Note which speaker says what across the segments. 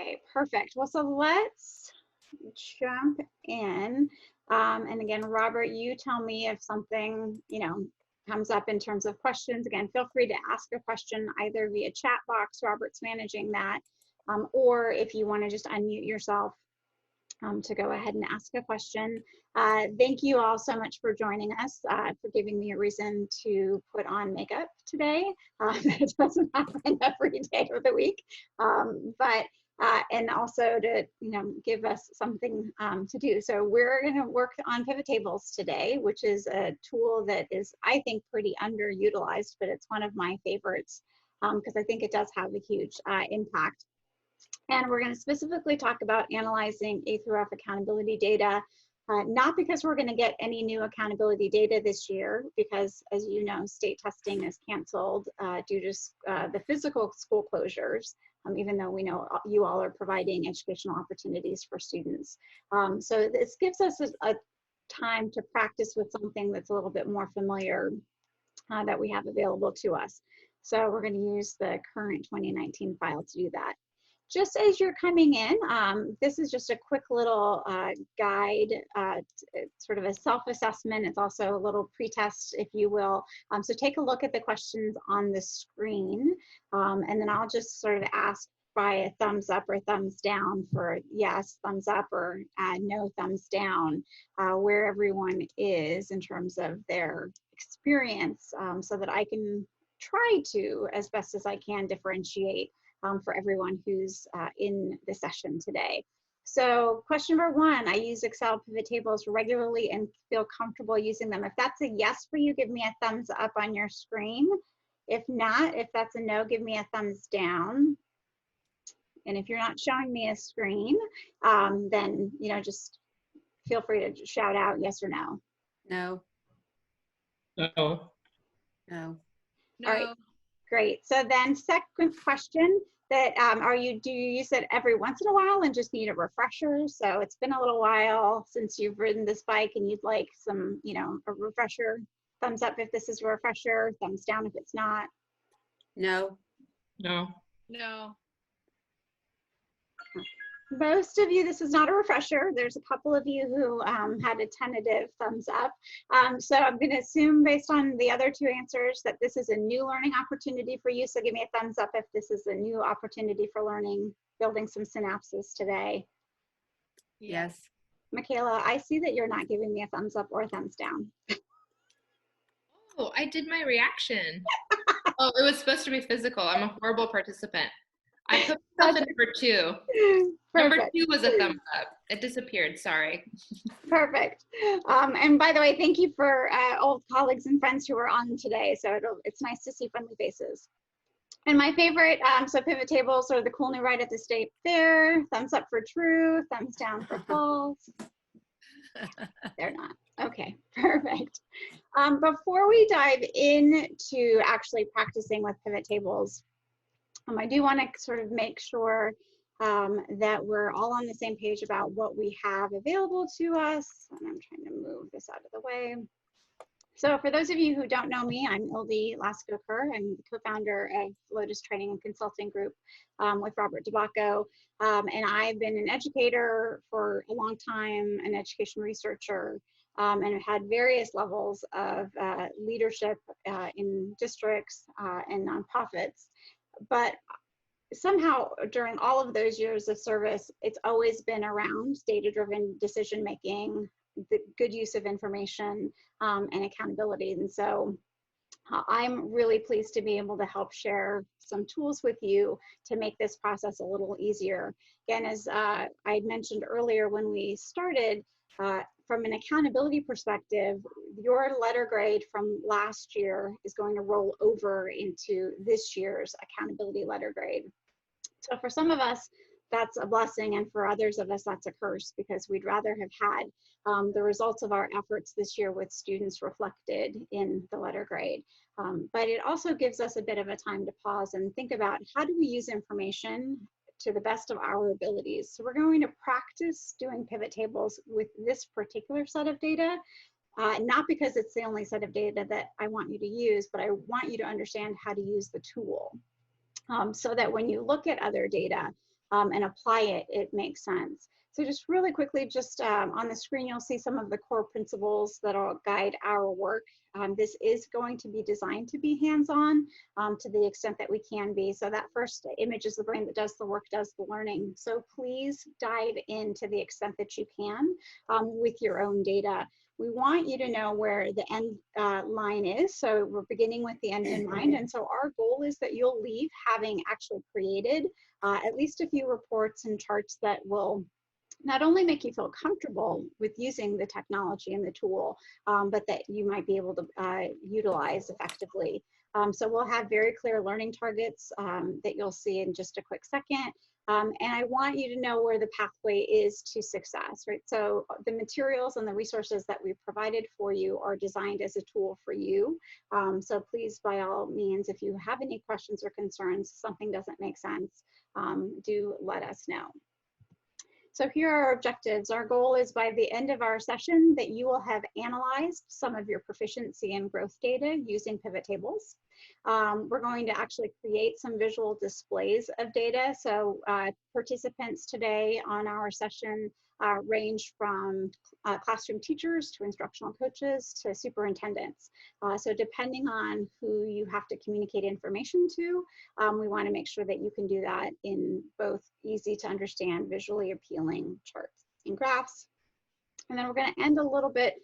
Speaker 1: Okay, perfect. Well, so let's jump in. And again, Robert, you tell me if something, comes up in terms of questions. Again, feel free to ask a question either via chat box, Robert's managing that, or if you want to just unmute yourself to go ahead and ask a question. Thank you all so much for joining us, for giving me a reason to put on makeup today. It doesn't happen every day of the week, and also to give us something to do. So we're going to work on pivot tables today, which is a tool that is, I think, pretty underutilized, but it's one of my favorites because I think it does have a huge impact. And we're going to specifically talk about analyzing A through F accountability data, not because we're going to get any new accountability data this year, because as you know, state testing is canceled due to the physical school closures, even though we know you all are providing educational opportunities for students. So this gives us a time to practice with something that's a little bit more familiar that we have available to us. So we're going to use the current 2019 file to do that. Just as you're coming in, this is just a quick little guide, sort of a self-assessment. It's also a little pretest, if you will. So take a look at the questions on the screen, and then I'll just sort of ask by a thumbs up or thumbs down for yes, thumbs up, or no, thumbs down, where everyone is in terms of their experience, so that I can try to, as best as I can, differentiate for everyone who's in the session today. So question number 1, I use Excel pivot tables regularly and feel comfortable using them. If that's a yes for you, give me a thumbs up on your screen. If not, if that's a no, give me a thumbs down. And if you're not showing me a screen, then just feel free to shout out yes or no.
Speaker 2: No.
Speaker 3: No.
Speaker 2: No.
Speaker 1: No. All right. Great. So then second question, that do you use it every once in a while and just need a refresher? So it's been a little while since you've ridden this bike and you'd like some, a refresher. Thumbs up if this is a refresher, thumbs down if it's not.
Speaker 2: No.
Speaker 3: No.
Speaker 4: No.
Speaker 1: Most of you, this is not a refresher. There's a couple of you who had a tentative thumbs up. So I'm going to assume based on the other 2 answers that this is a new learning opportunity for you. So give me a thumbs up if this is a new opportunity for learning, building some synapses today.
Speaker 2: Yes.
Speaker 1: Michaela, I see that you're not giving me a thumbs up or a thumbs down.
Speaker 4: Oh, I did my reaction. Oh, it was supposed to be physical. I'm a horrible participant. I put myself in number 2. Perfect. Number 2 was a thumbs up. It disappeared, sorry.
Speaker 1: Perfect. And by the way, thank you for old colleagues and friends who are on today. So it's nice to see friendly faces. And my favorite, so pivot tables are the cool new ride at the state fair. Thumbs up for true, thumbs down for false. They're not. Okay, perfect. Before we dive into actually practicing with pivot tables, I do want to sort of make sure that we're all on the same page about what we have available to us. And I'm trying to move this out of the way. So for those of you who don't know me, I'm Ildi Laczko-Kerr. I'm the co-founder of Lotus Training Consulting Group with Robert Bacco. And I've been an educator for a long time, an education researcher, and have had various levels of leadership in districts and nonprofits. But somehow during all of those years of service, it's always been around data-driven decision-making, the good use of information, and accountability. And so I'm really pleased to be able to help share some tools with you to make this process a little easier. Again, as I had mentioned earlier when we started, from an accountability perspective, your letter grade from last year is going to roll over into this year's accountability letter grade. So for some of us, that's a blessing, and for others of us, that's a curse, because we'd rather have had the results of our efforts this year with students reflected in the letter grade. But it also gives us a bit of a time to pause and think about, how do we use information to the best of our abilities? So we're going to practice doing pivot tables with this particular set of data, not because it's the only set of data that I want you to use, but I want you to understand how to use the tool, so that when you look at other data, and apply it, it makes sense. So just really quickly, just on the screen, you'll see some of the core principles that'll guide our work. This is going to be designed to be hands-on to the extent that we can be. So that first image is the brain that does the work, does the learning. So please dive in to the extent that you can with your own data. We want you to know where the end line is. So we're beginning with the end in mind. And so our goal is that you'll leave having actually created at least a few reports and charts that will not only make you feel comfortable with using the technology and the tool, but that you might be able to utilize effectively. So we'll have very clear learning targets that you'll see in just a quick second. And I want you to know where the pathway is to success, right? So the materials and the resources that we've provided for you are designed as a tool for you. So please, by all means, if you have any questions or concerns, something doesn't make sense, do let us know. So here are our objectives. Our goal is by the end of our session that you will have analyzed some of your proficiency and growth data using pivot tables. We're going to actually create some visual displays of data. So participants today on our session range from classroom teachers to instructional coaches to superintendents. So depending on who you have to communicate information to, we want to make sure that you can do that in both easy to understand, visually appealing charts and graphs. And then we're going to end a little bit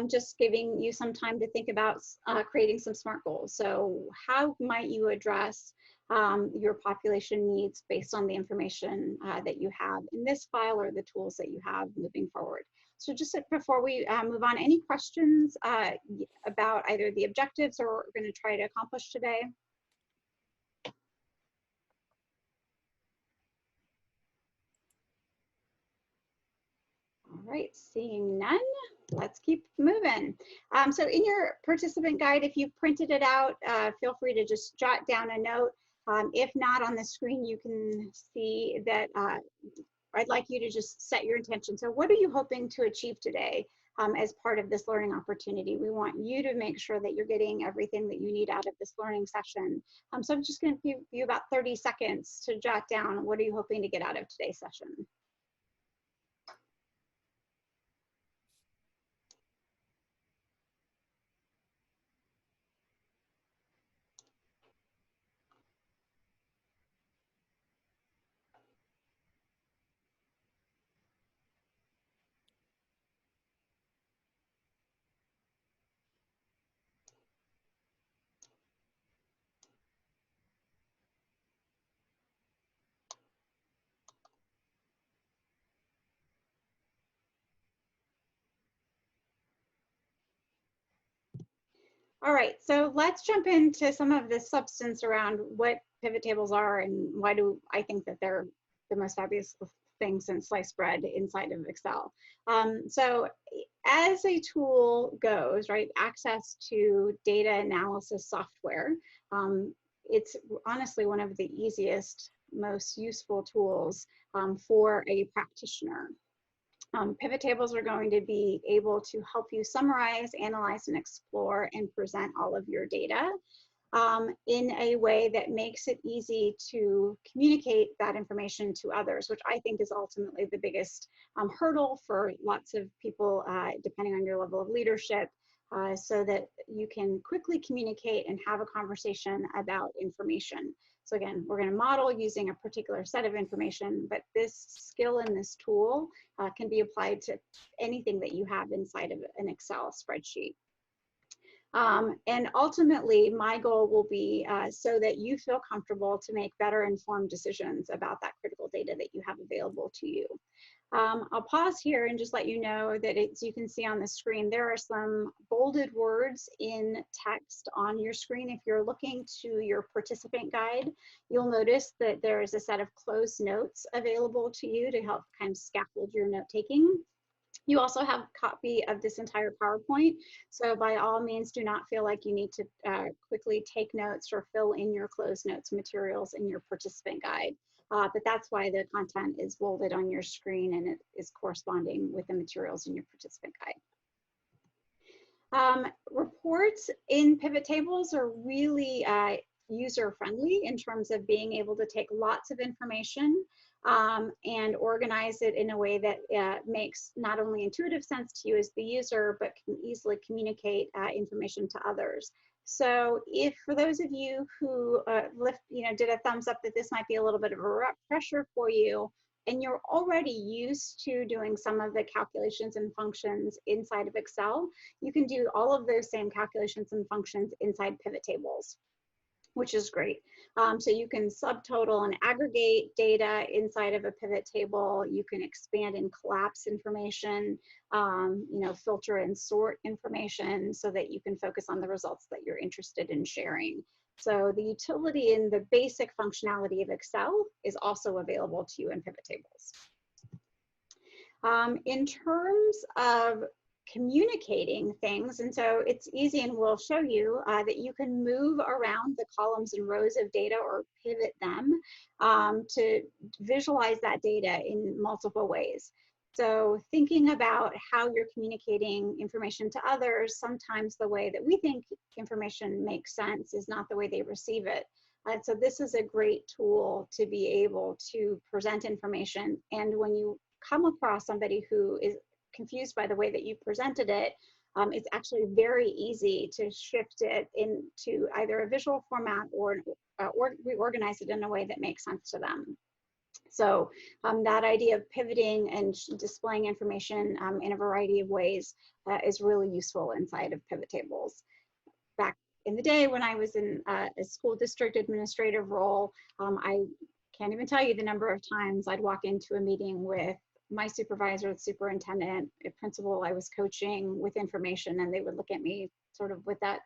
Speaker 1: just giving you some time to think about creating some SMART goals. So how might you address your population needs based on the information that you have in this file or the tools that you have moving forward. So just before we move on, any questions about either the objectives or what we're going to try to accomplish today? All right, seeing none, let's keep moving. So in your participant guide, if you've printed it out, feel free to just jot down a note. If not, on the screen, you can see that I'd like you to just set your intention. So what are you hoping to achieve today as part of this learning opportunity? We want you to make sure that you're getting everything that you need out of this learning session. So I'm just going to give you about 30 seconds to jot down what are you hoping to get out of today's session. All right, so let's jump into some of the substance around what pivot tables are and why do I think that they're the most fabulous thing since sliced bread inside of Excel. So as a tool goes, right, access to data analysis software, it's honestly one of the easiest, most useful tools for a practitioner. Pivot tables are going to be able to help you summarize, analyze, and explore and present all of your data in a way that makes it easy to communicate that information to others, which I think is ultimately the biggest hurdle for lots of people, depending on your level of leadership, so that you can quickly communicate and have a conversation about information. So again, we're going to model using a particular set of information, but this skill in this tool can be applied to anything that you have inside of an Excel spreadsheet. And ultimately, my goal will be so that you feel comfortable to make better informed decisions about that critical data that you have available to you. I'll pause here and just let you know that as you can see on the screen, there are some bolded words in text on your screen. If you're looking to your participant guide, you'll notice that there is a set of closed notes available to you to help kind of scaffold your note taking. You also have a copy of this entire PowerPoint, so by all means do not feel like you need to quickly take notes or fill in your closed notes materials in your participant guide. But that's why the content is bolded on your screen and it is corresponding with the materials in your participant guide. Reports in pivot tables are really user-friendly in terms of being able to take lots of information and organize it in a way that makes not only intuitive sense to you as the user, but can easily communicate information to others. So if for those of you who did a thumbs up that this might be a little bit of a pressure for you, and you're already used to doing some of the calculations and functions inside of Excel, you can do all of those same calculations and functions inside pivot tables, which is great. So you can subtotal and aggregate data inside of a pivot table. You can expand and collapse information, filter and sort information so that you can focus on the results that you're interested in sharing. So the utility in the basic functionality of Excel is also available to you in pivot tables. In terms of communicating things, and so it's easy, and we'll show you that you can move around the columns and rows of data or pivot them to visualize that data in multiple ways. So thinking about how you're communicating information to others, sometimes the way that we think information makes sense is not the way they receive it. And so this is a great tool to be able to present information. And when you come across somebody who is confused by the way that you presented it, it's actually very easy to shift it into either a visual format or reorganize it in a way that makes sense to them. So that idea of pivoting and displaying information in a variety of ways is really useful inside of pivot tables. Back in the day when I was in a school district administrative role, I can't even tell you the number of times I'd walk into a meeting with my supervisor, the superintendent, a principal I was coaching with information, and they would look at me sort of with that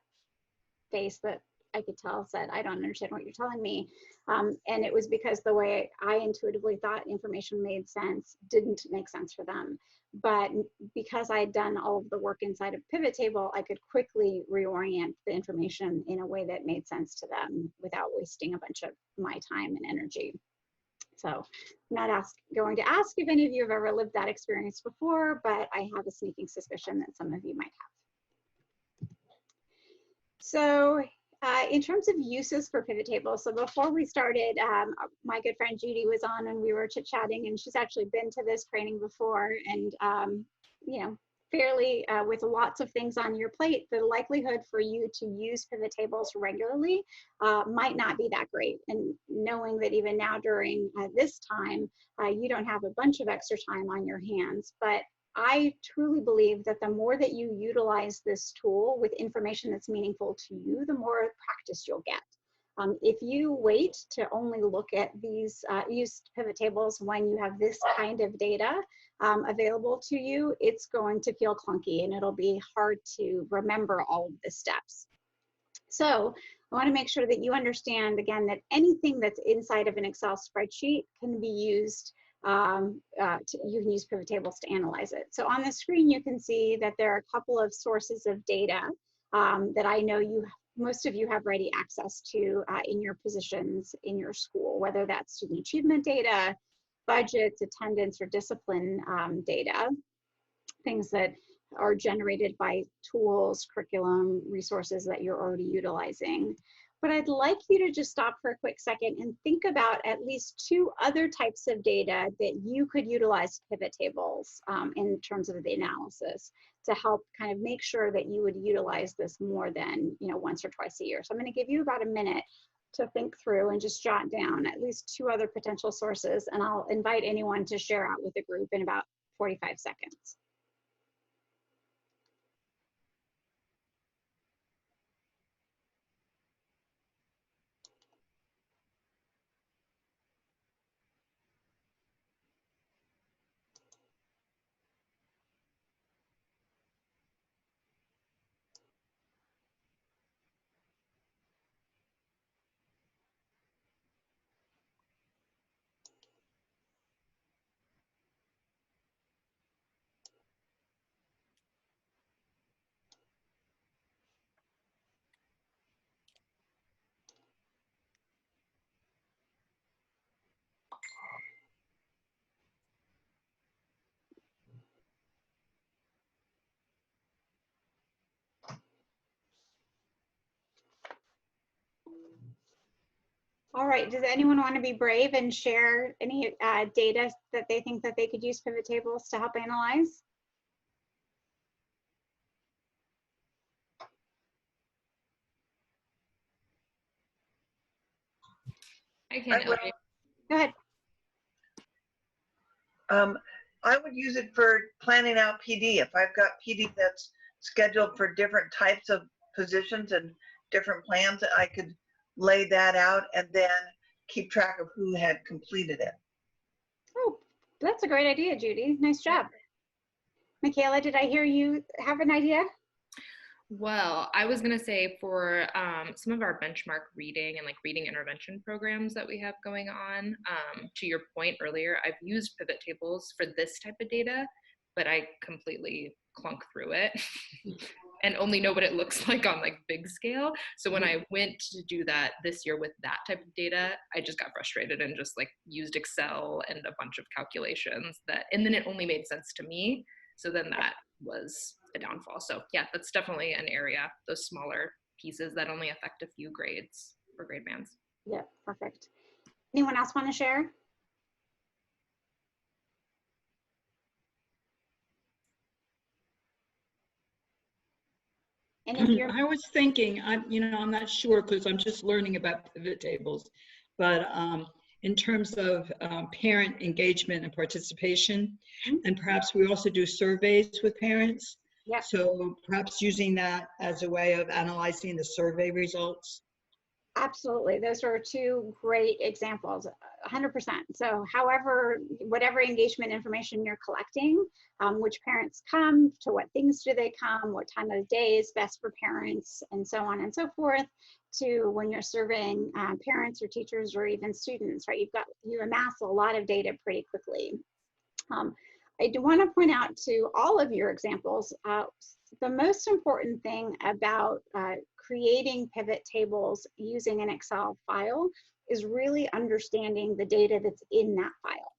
Speaker 1: face that I could tell said, I don't understand what you're telling me. And it was because the way I intuitively thought information made sense didn't make sense for them. But because I had done all of the work inside of pivot table, I could quickly reorient the information in a way that made sense to them without wasting a bunch of my time and energy. So I'm not going to ask if any of you have ever lived that experience before, but I have a sneaking suspicion that some of you might have. So in terms of uses for pivot tables, so before we started, my good friend Judy was on and we were chit-chatting, and she's actually been to this training before, and fairly with lots of things on your plate, the likelihood for you to use pivot tables regularly might not be that great. And knowing that even now during this time, you don't have a bunch of extra time on your hands, but I truly believe that the more that you utilize this tool with information that's meaningful to you, the more practice you'll get. If you wait to only look at these, use pivot tables when you have this kind of data available to you, it's going to feel clunky and it'll be hard to remember all of the steps. So I want to make sure that you understand, again, that anything that's inside of an Excel spreadsheet can be used, you can use pivot tables to analyze it. So on the screen, you can see that there are a couple of sources of data that I know most of you have ready access to in your positions in your school, whether that's student achievement data, budgets, attendance, or discipline data, things that are generated by tools, curriculum, resources that you're already utilizing. But I'd like you to just stop for a quick second and think about at least two other types of data that you could utilize pivot tables in terms of the analysis to help kind of make sure that you would utilize this more than once or twice a year. So I'm going to give you about a minute to think through and just jot down at least two other potential sources, and I'll invite anyone to share out with the group in about 45 seconds. All right, does anyone want to be brave and share any data that they think that they could use pivot tables to help analyze?
Speaker 4: I can.
Speaker 5: would-
Speaker 4: Ildi.
Speaker 1: Go ahead.
Speaker 5: I would use it for planning out PD. If I've got PD that's scheduled for different types of positions and different plans, I could lay that out and then keep track of who had completed it.
Speaker 1: Oh, that's a great idea, Judy. Nice job. Michaela, did I hear you have an idea?
Speaker 4: Well, I was going to say for some of our benchmark reading and like reading intervention programs that we have going on, to your point earlier, I've used pivot tables for this type of data, but I completely clunk through it and only know what it looks like on like big scale. So when I went to do that this year with that type of data, I just got frustrated and just like used Excel and a bunch of calculations and then it only made sense to me. So then that was a downfall. So yeah, that's definitely an area, those smaller pieces that only affect a few grades or grade bands.
Speaker 1: Yep, perfect. Anyone else want to share? And if you're,
Speaker 3: I was thinking, I'm not sure because I'm just learning about pivot tables, but in terms of parent engagement and participation, and perhaps we also do surveys with parents.
Speaker 1: Yep.
Speaker 3: So perhaps using that as a way of analyzing the survey results.
Speaker 1: absolutely, those are two great examples, 100%. So however, whatever engagement information you're collecting, which parents come, to what things do they come, what time of day is best for parents, and so on and so forth, to when you're surveying parents or teachers or even students, right? You amass a lot of data pretty quickly. I do want to point out to all of your examples, the most important thing about creating pivot tables using an Excel file is really understanding the data that's in that file,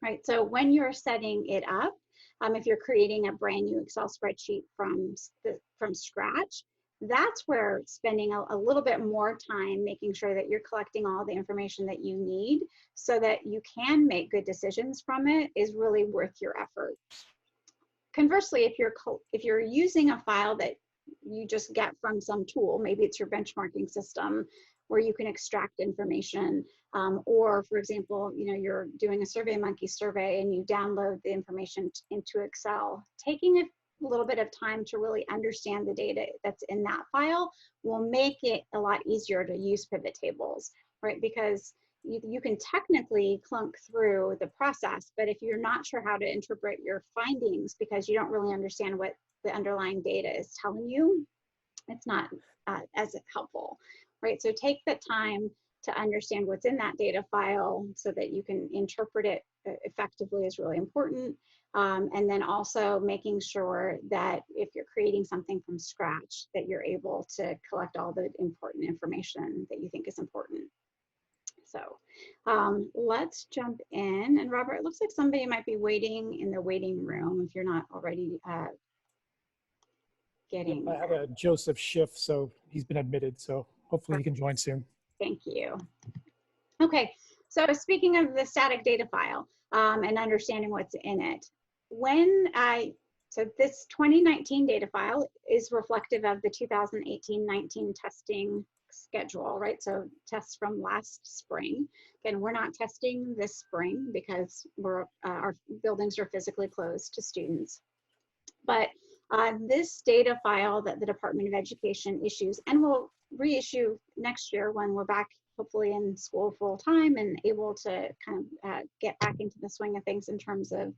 Speaker 1: right? So when you're setting it up, if you're creating a brand new Excel spreadsheet from scratch, that's where spending a little bit more time making sure that you're collecting all the information that you need so that you can make good decisions from it is really worth your effort. Conversely, if you're using a file that you just get from some tool, maybe it's your benchmarking system where you can extract information, or for example, you're doing a SurveyMonkey survey and you download the information into Excel, taking a little bit of time to really understand the data that's in that file will make it a lot easier to use pivot tables, right? Because you can technically clunk through the process, but if you're not sure how to interpret your findings because you don't really understand what the underlying data is telling you, it's not as helpful, right? So take the time to understand what's in that data file so that you can interpret it effectively is really important. And then also making sure that if you're creating something from scratch, that you're able to collect all the important information that you think is important. So let's jump in. And Robert, it looks like somebody might be waiting in the waiting room if you're not already getting
Speaker 6: I have a Joseph Schiff, so he's been admitted, so hopefully he can join soon.
Speaker 1: Thank you. Okay, so speaking of the static data file and understanding what's in it, so this 2019 data file is reflective of the 2018-19 testing schedule, right? So tests from last spring. Again, we're not testing this spring because our buildings are physically closed to students. But this data file that the Department of Education issues and will reissue next year when we're back hopefully in school full time and able to kind of get back into the swing of things in terms of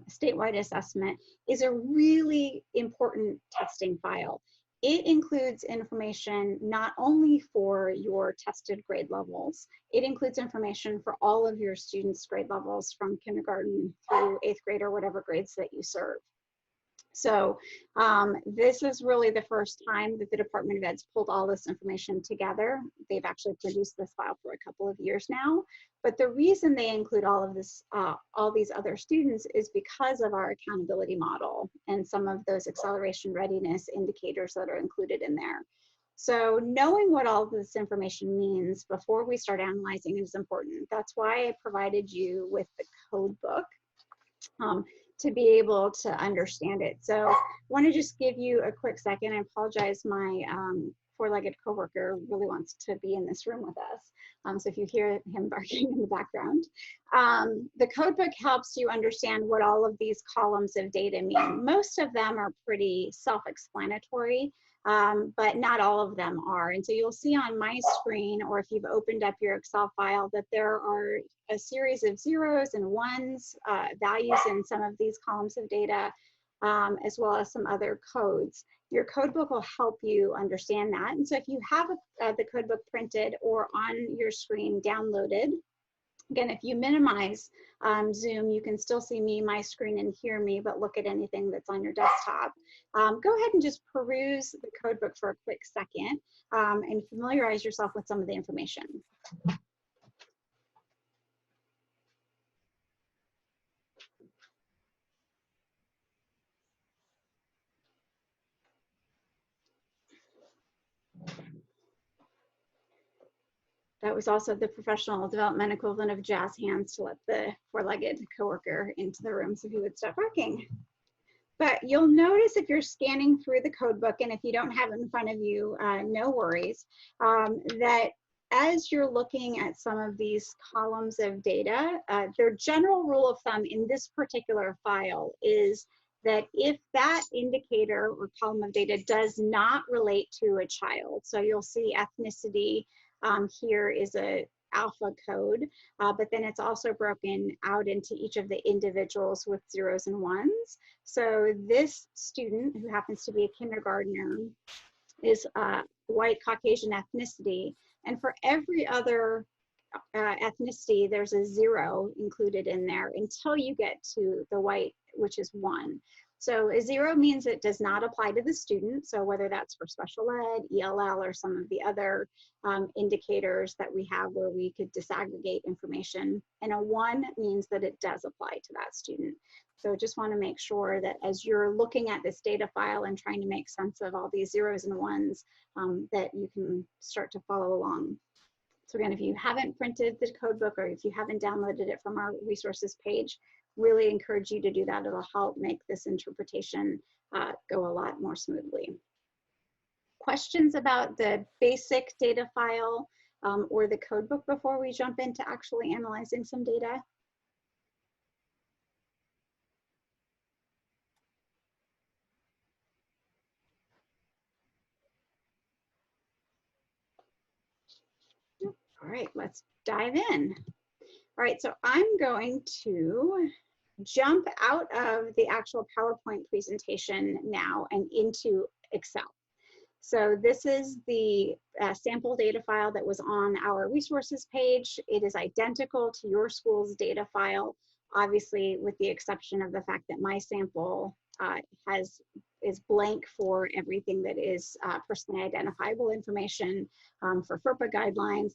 Speaker 1: statewide assessment, is a really important testing file. It includes information not only for your tested grade levels, it includes information for all of your students' grade levels from kindergarten through 8th grade or whatever grades that you serve. So this is really the first time that the Department of Ed's pulled all this information together. They've actually produced this file for a couple of years now. But the reason they include all of this, all these other students is because of our accountability model and some of those acceleration readiness indicators that are included in there. So knowing what all of this information means before we start analyzing is important. That's why I provided you with the code book to be able to understand it. So I want to just give you a quick second. I apologize, my four-legged coworker really wants to be in this room with us. So if you hear him barking in the background, the code book helps you understand what all of these columns of data mean. Most of them are pretty self-explanatory, but not all of them are. And so you'll see on my screen, or if you've opened up your Excel file, that there are a series of zeros and ones, values in some of these columns of data, as well as some other codes. Your code book will help you understand that. And so if you have the code book printed or on your screen downloaded, again, if you minimize Zoom, you can still see me, my screen, and hear me, but look at anything that's on your desktop. Go ahead and just peruse the code book for a quick second and familiarize yourself with some of the information. That was also the professional development equivalent of jazz hands to let the four-legged coworker into the room so he would stop barking. But you'll notice if you're scanning through the code book, and if you don't have it in front of you, no worries, that as you're looking at some of these columns of data, their general rule of thumb in this particular file is that if that indicator or column of data does not relate to a child, so you'll see ethnicity here is a alpha code, but then it's also broken out into each of the individuals with zeros and ones. So this student, who happens to be a kindergartner, is white Caucasian ethnicity, and for every other ethnicity, there's a zero included in there until you get to the white, which is 1. So a 0 means it does not apply to the student. So whether that's for special ed, ELL, or some of the other indicators that we have where we could disaggregate information. And a 1 means that it does apply to that student. So just want to make sure that as you're looking at this data file and trying to make sense of all these zeros and ones, that you can start to follow along. So again, if you haven't printed the code book or if you haven't downloaded it from our resources page, really encourage you to do that. It'll help make this interpretation go a lot more smoothly. Questions about the basic data file or the code book before we jump into actually analyzing some data? All right, let's dive in. All right, so I'm going to jump out of the actual PowerPoint presentation now and into Excel. So this is the sample data file that was on our resources page. It is identical to your school's data file, obviously with the exception of the fact that my sample is blank for everything that is personally identifiable information for FERPA guidelines.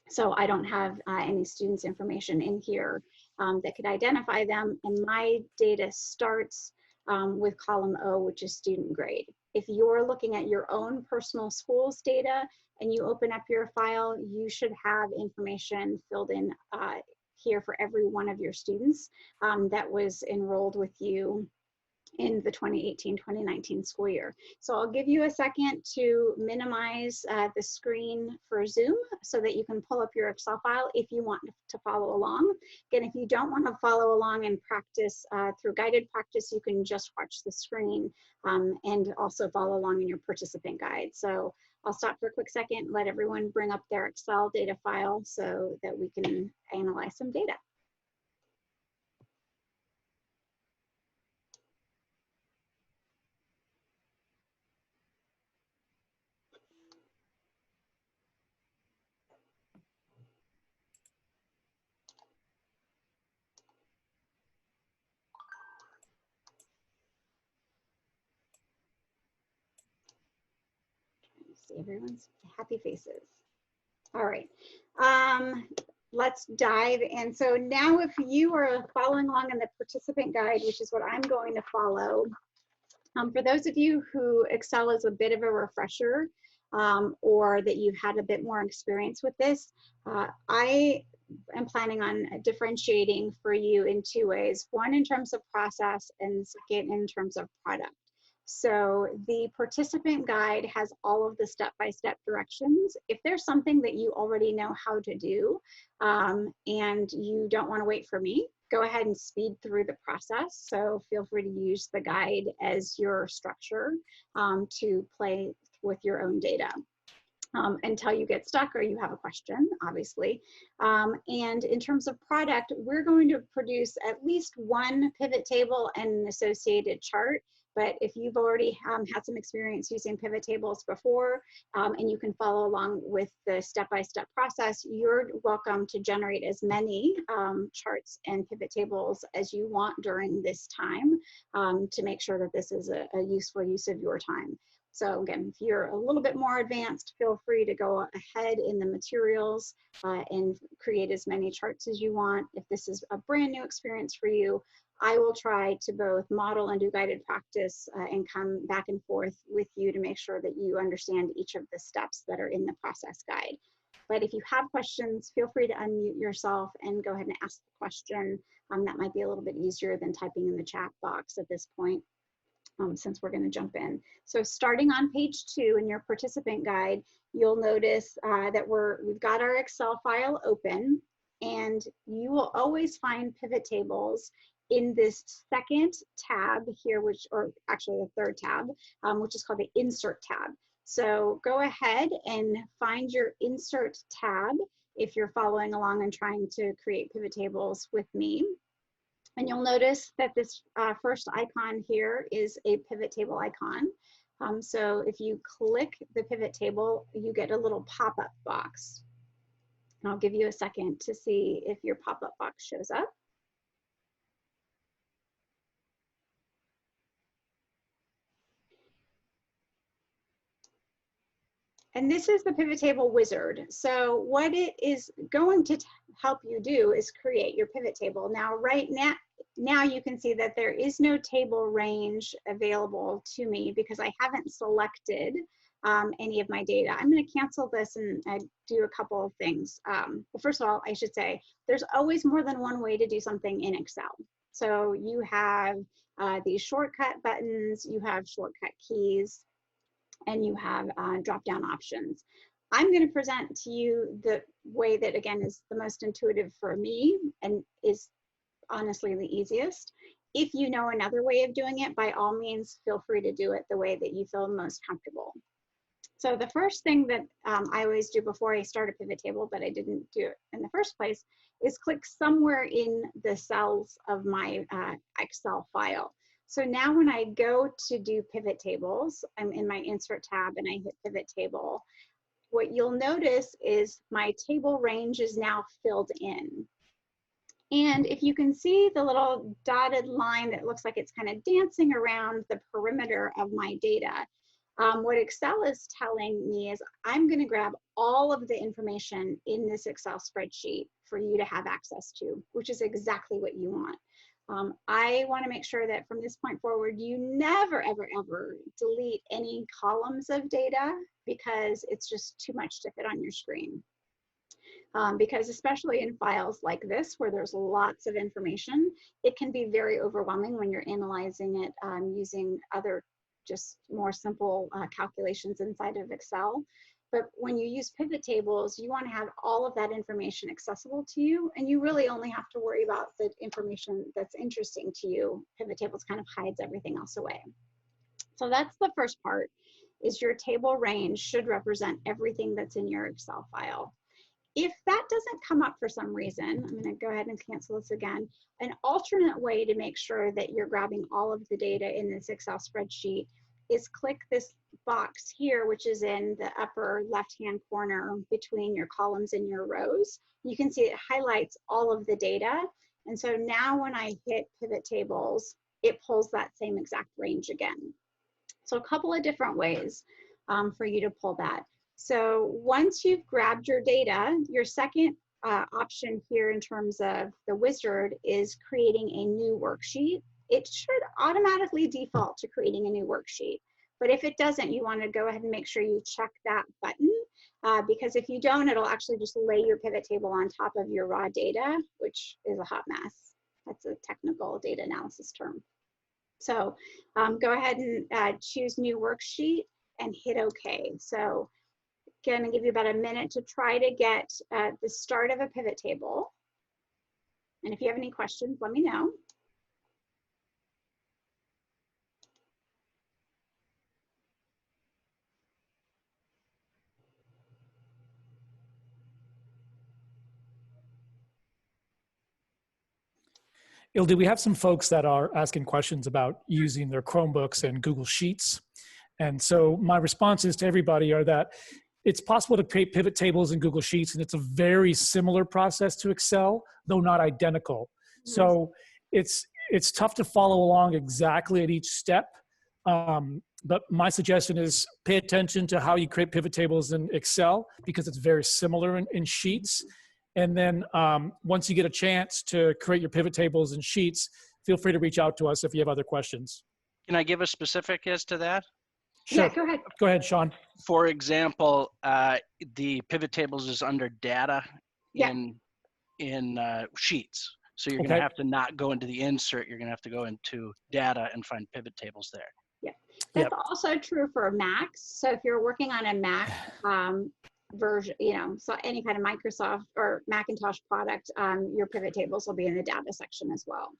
Speaker 1: So I don't have any students' information in here that could identify them. And my data starts with column O, which is student grade. If you're looking at your own personal school's data and you open up your file, you should have information filled in here for every one of your students that was enrolled with you in the 2018-2019 school year. So I'll give you a second to minimize the screen for Zoom so that you can pull up your Excel file if you want to follow along. Again, if you don't want to follow along and practice through guided practice, you can just watch the screen and also follow along in your participant guide. So I'll stop for a quick second, let everyone bring up their Excel data file so that we can analyze some data. See everyone's happy faces. All right, let's dive in. So now if you are following along in the participant guide, which is what I'm going to follow, For those of you who Excel is a bit of a refresher, or that you've had a bit more experience with this, I am planning on differentiating for you in two ways. One in terms of process, and second in terms of product. So the participant guide has all of the step-by-step directions. If there's something that you already know how to do, and you don't want to wait for me, go ahead and speed through the process. So feel free to use the guide as your structure to play with your own data until you get stuck or you have a question, obviously. And in terms of product, we're going to produce at least one pivot table and an associated chart. But if you've already had some experience using pivot tables before, and you can follow along with the step-by-step process, you're welcome to generate as many charts and pivot tables as you want during this time to make sure that this is a useful use of your time. So again, if you're a little bit more advanced, feel free to go ahead in the materials and create as many charts as you want. If this is a brand new experience for you, I will try to both model and do guided practice and come back and forth with you to make sure that you understand each of the steps that are in the process guide. But if you have questions, feel free to unmute yourself and go ahead and ask the question. That might be a little bit easier than typing in the chat box at this point, since we're going to jump in. So starting on page 2 in your participant guide, you'll notice that we've got our Excel file open, and you will always find pivot tables in this second tab here, or actually the third tab, which is called the Insert tab. So go ahead and find your Insert tab if you're following along and trying to create pivot tables with me. And you'll notice that this first icon here is a pivot table icon. So if you click the pivot table, you get a little pop-up box. And I'll give you a second to see if your pop-up box shows up. And this is the pivot table wizard. So what it is going to help you do is create your pivot table. Now, right now you can see that there is no table range available to me because I haven't selected any of my data. I'm going to cancel this and do a couple of things. Well, first of all, I should say there's always more than one way to do something in Excel. So you have these shortcut buttons, you have shortcut keys, and you have drop-down options. I'm going to present to you the way that, again, is the most intuitive for me and is honestly the easiest. If you know another way of doing it, by all means, feel free to do it the way that you feel most comfortable. So the first thing that I always do before I start a pivot table, but I didn't do it in the first place, is click somewhere in the cells of my Excel file. So now when I go to do pivot tables, I'm in my Insert tab and I hit Pivot Table. What you'll notice is my table range is now filled in. And if you can see the little dotted line that looks like it's kind of dancing around the perimeter of my data, what Excel is telling me is I'm going to grab all of the information in this Excel spreadsheet for you to have access to, which is exactly what you want. I want to make sure that from this point forward, you never, ever, ever delete any columns of data because it's just too much to fit on your screen. Because especially in files like this, where there's lots of information, it can be very overwhelming when you're analyzing it using other just more simple calculations inside of Excel. But when you use pivot tables, you want to have all of that information accessible to you, and you really only have to worry about the information that's interesting to you. Pivot tables kind of hides everything else away. So that's the first part, is your table range should represent everything that's in your Excel file. If that doesn't come up for some reason, I'm going to go ahead and cancel this again. An alternate way to make sure that you're grabbing all of the data in this Excel spreadsheet is click this box here, which is in the upper left-hand corner between your columns and your rows. You can see it highlights all of the data. And so now when I hit pivot tables, it pulls that same exact range again. So a couple of different ways for you to pull that. So once you've grabbed your data, your second option here in terms of the wizard is creating a new worksheet. it should automatically default to creating a new worksheet. But if it doesn't, you want to go ahead and make sure you check that button, because if you don't, it'll actually just lay your pivot table on top of your raw data, which is a hot mess. That's a technical data analysis term. So go ahead and choose new worksheet and hit OK. So going to give you about a minute to try to get the start of a pivot table. And if you have any questions, let me know.
Speaker 6: Ildi, we have some folks that are asking questions about using their Chromebooks and Google Sheets. And so my responses to everybody are that it's possible to create pivot tables in Google Sheets, and it's a very similar process to Excel, though not identical. So it's tough to follow along exactly at each step. But my suggestion is pay attention to how you create pivot tables in Excel, because it's very similar in Sheets. And then once you get a chance to create your pivot tables and Sheets, feel free to reach out to us if you have other questions.
Speaker 7: Can I give a specific as to that?
Speaker 6: Sure.
Speaker 1: Yeah, go ahead.
Speaker 6: Go ahead, Sean.
Speaker 7: For example, the pivot tables is under data in Sheets. So you're going to have to not go into the insert. You're going to have to go into data and find pivot tables there.
Speaker 1: Yeah, that's also true for Macs. So if you're working on a Mac version, so any kind of Microsoft or Macintosh product, your pivot tables will be in the data section as well.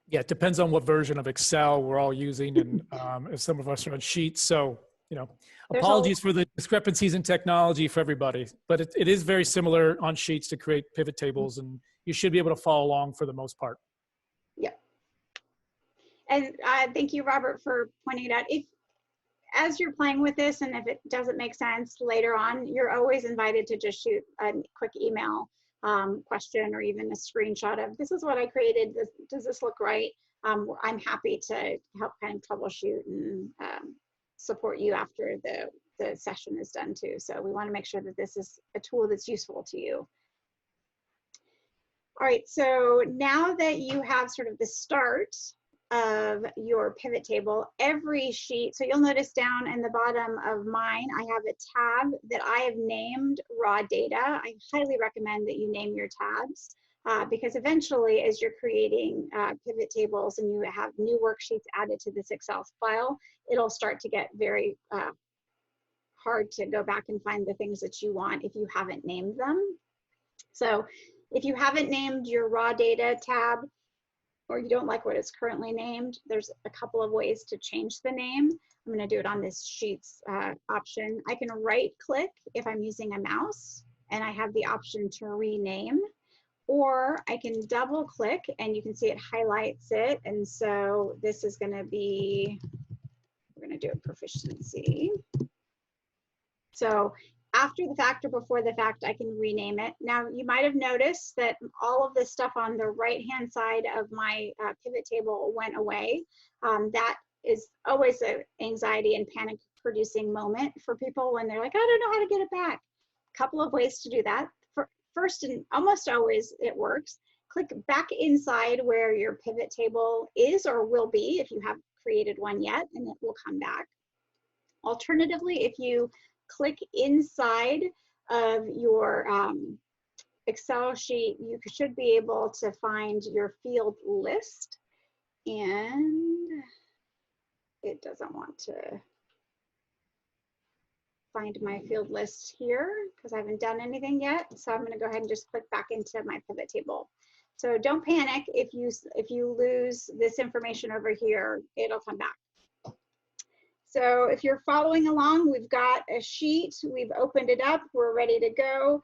Speaker 6: Yeah, it depends on what version of Excel we're all using, and some of us are on Sheets. So, apologies for the discrepancies in technology for everybody, but it is very similar on Sheets to create pivot tables, and you should be able to follow along for the most part.
Speaker 1: Yeah. And thank you, Robert, for pointing it out. As you're playing with this, and if it doesn't make sense later on, you're always invited to just shoot a quick email question, or even a screenshot of, this is what I created, does this look right? I'm happy to help kind of troubleshoot and support you after the session is done too. So we want to make sure that this is a tool that's useful to you. All right, so now that you have sort of the start of your pivot table, every sheet, so you'll notice down in the bottom of mine, I have a tab that I have named raw data. I highly recommend that you name your tabs because eventually, as you're creating pivot tables and you have new worksheets added to this Excel file, it'll start to get very hard to go back and find the things that you want if you haven't named them. So if you haven't named your raw data tab, or you don't like what it's currently named, there's a couple of ways to change the name. I'm going to do it on this Sheets option. I can right click if I'm using a mouse, and I have the option to rename, or I can double click and you can see it highlights it. And so this is going to be, we're going to do a proficiency. So after the fact or before the fact, I can rename it. Now, you might have noticed that all of this stuff on the right-hand side of my pivot table went away. That is always an anxiety and panic-producing moment for people when they're like, I don't know how to get it back. A couple of ways to do that. First, and almost always it works, click back inside where your pivot table is or will be if you haven't created one yet, and it will come back. Alternatively, if you click inside of your Excel sheet, you should be able to find your field list, and it doesn't want to find my field list here because I haven't done anything yet. So I'm going to go ahead and just click back into my pivot table. So don't panic if you lose this information over here, it'll come back. So if you're following along, we've got a sheet, we've opened it up, we're ready to go.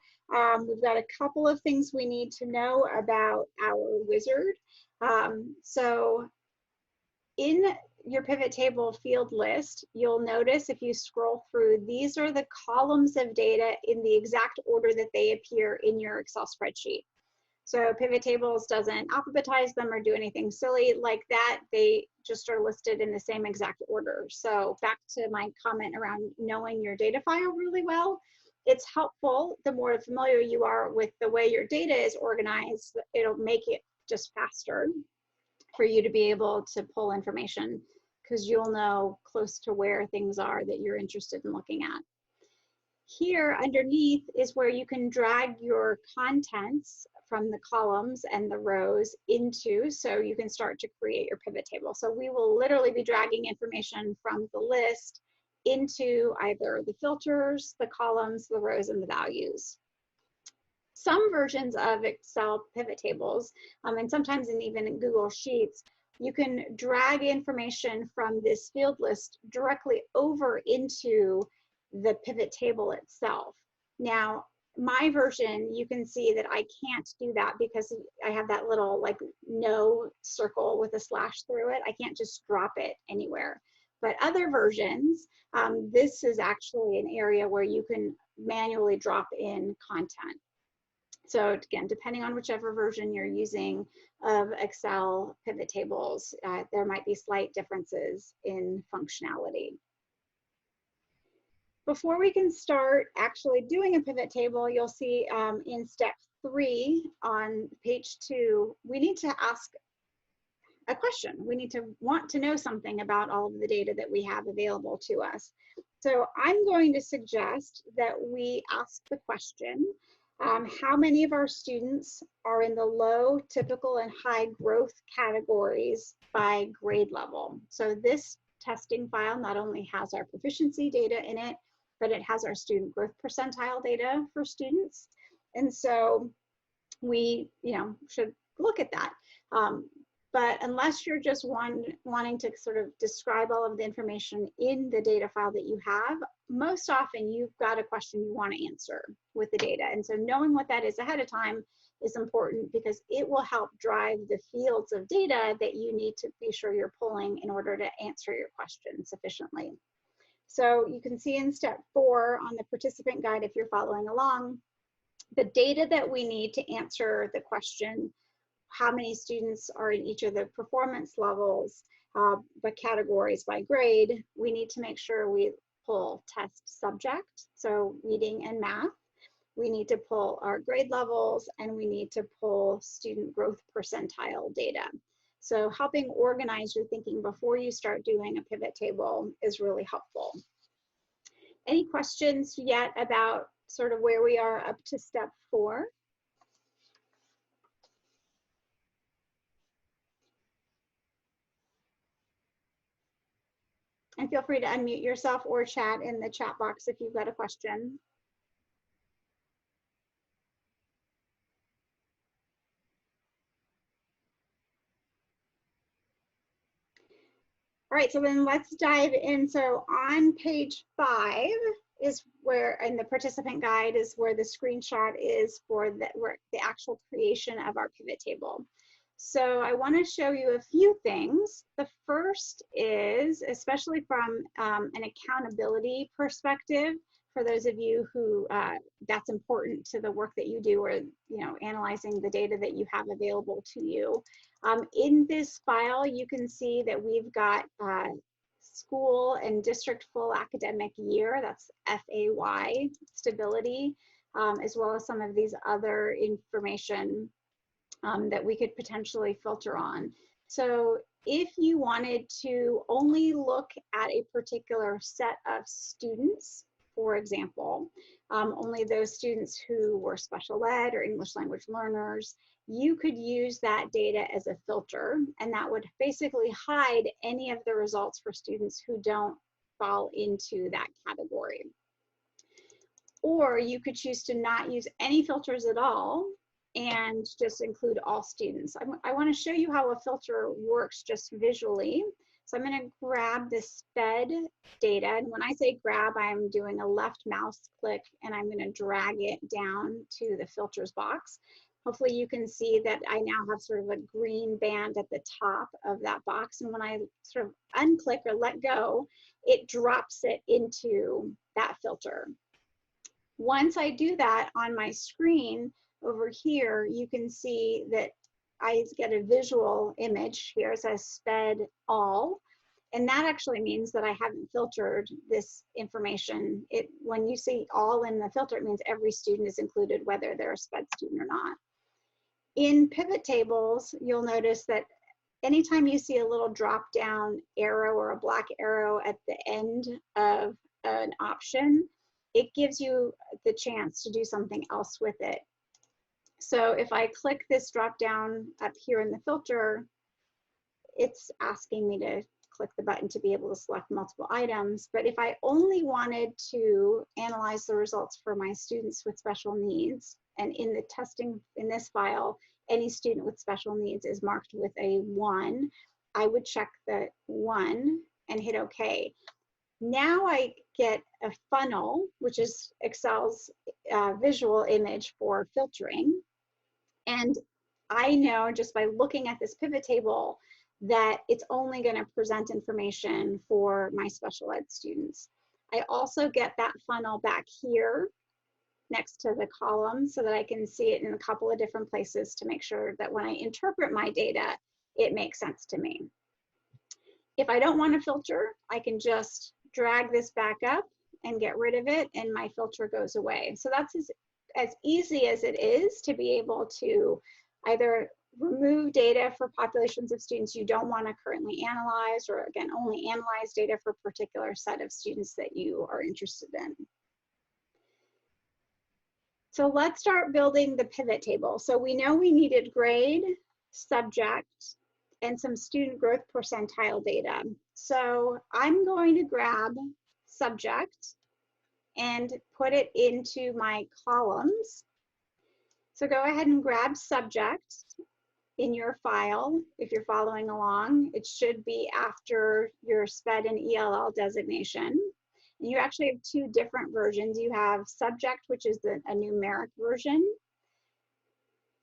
Speaker 1: We've got a couple of things we need to know about our wizard. So in your pivot table field list, you'll notice if you scroll through, these are the columns of data in the exact order that they appear in your Excel spreadsheet. So pivot tables doesn't alphabetize them or do anything silly like that. They just are listed in the same exact order. So back to my comment around knowing your data file really well, it's helpful. The more familiar you are with the way your data is organized, it'll make it just faster. for you to be able to pull information, because you'll know close to where things are that you're interested in looking at. Here underneath is where you can drag your contents from the columns and the rows into, so you can start to create your pivot table. So we will literally be dragging information from the list into either the filters, the columns, the rows, and the values. Some versions of Excel pivot tables, and sometimes even in Google Sheets, you can drag information from this field list directly over into the pivot table itself. Now, my version, you can see that I can't do that because I have that little like no circle with a slash through it. I can't just drop it anywhere. But other versions, this is actually an area where you can manually drop in content. So again, depending on whichever version you're using of Excel pivot tables, there might be slight differences in functionality. Before we can start actually doing a pivot table, you'll see in step 3 on page 2, we need to ask a question. We need to want to know something about all of the data that we have available to us. So I'm going to suggest that we ask the question, how many of our students are in the low, typical, and high growth categories by grade level? So this testing file not only has our proficiency data in it, but it has our student growth percentile data for students. And so we, should look at that. But unless you're just wanting to sort of describe all of the information in the data file that you have, most often you've got a question you want to answer with the data. And so knowing what that is ahead of time is important because it will help drive the fields of data that you need to be sure you're pulling in order to answer your question sufficiently. So you can see in step 4 on the participant guide, if you're following along, the data that we need to answer the question, how many students are in each of the performance levels, the categories by grade, we need to make sure we pull test subject, so reading and math. We need to pull our grade levels, and we need to pull student growth percentile data. So helping organize your thinking before you start doing a pivot table is really helpful. Any questions yet about sort of where we are up to step 4? And feel free to unmute yourself or chat in the chat box if you've got a question. All right, so then let's dive in. So on page 5 is where, in the participant guide, is where the screenshot is for the actual creation of our pivot table. So I want to show you a few things. The first is, especially from an accountability perspective, for those of you who that's important to the work that you do, or analyzing the data that you have available to you. In this file, you can see that we've got school and district full academic year, that's FAY, stability, as well as some of these other information that we could potentially filter on. So if you wanted to only look at a particular set of students, for example, only those students who were special ed or English language learners, you could use that data as a filter, and that would basically hide any of the results for students who don't fall into that category. Or you could choose to not use any filters at all and just include all students. I want to show you how a filter works just visually. So I'm going to grab this SPED data, and when I say grab, I'm doing a left mouse click and I'm going to drag it down to the filters box. Hopefully you can see that I now have sort of a green band at the top of that box, and when I sort of unclick or let go, it drops it into that filter. Once I do that on my screen over here, you can see that I get a visual image here. It says SPED all, and that actually means that I haven't filtered this information. When you see all in the filter, it means every student is included, whether they're a SPED student or not. In pivot tables, you'll notice that anytime you see a little drop down arrow or a black arrow at the end of an option, it gives you the chance to do something else with it. So if I click this drop down up here in the filter, it's asking me to click the button to be able to select multiple items. But if I only wanted to analyze the results for my students with special needs, and in the testing in this file, any student with special needs is marked with a 1, I would check the 1 and hit OK. Now I get a funnel, which is Excel's visual image for filtering. And I know just by looking at this pivot table that it's only going to present information for my special ed students. I also get that funnel back here next to the column so that I can see it in a couple of different places to make sure that when I interpret my data, it makes sense to me. If I don't want to filter, I can just drag this back up and get rid of it, and my filter goes away. So that's as easy as it is to be able to either remove data for populations of students you don't want to currently analyze, or again, only analyze data for a particular set of students that you are interested in. So let's start building the pivot table. So we know we needed grade, subject, and some student growth percentile data. So I'm going to grab subject and put it into my columns. So go ahead and grab subject in your file. If you're following along, it should be after your SPED and ELL designation. And you actually have two different versions. You have subject, which is a numeric version.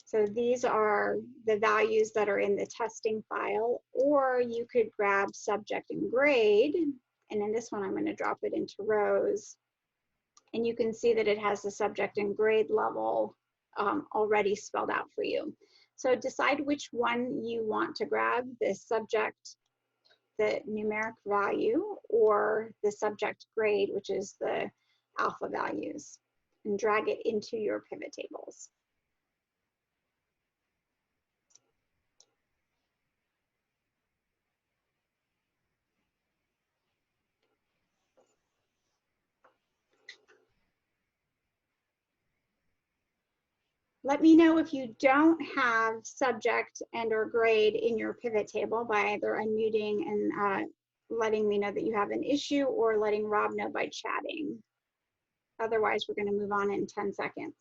Speaker 1: So these are the values that are in the testing file, or you could grab subject and grade. And in this one, I'm going to drop it into rows. And you can see that it has the subject and grade level already spelled out for you. So decide which one you want to grab, the subject, the numeric value, or the subject grade, which is the alpha values, and drag it into your pivot tables. Let me know if you don't have subject and or grade in your pivot table by either unmuting and letting me know that you have an issue, or letting Rob know by chatting. Otherwise, we're going to move on in 10 seconds.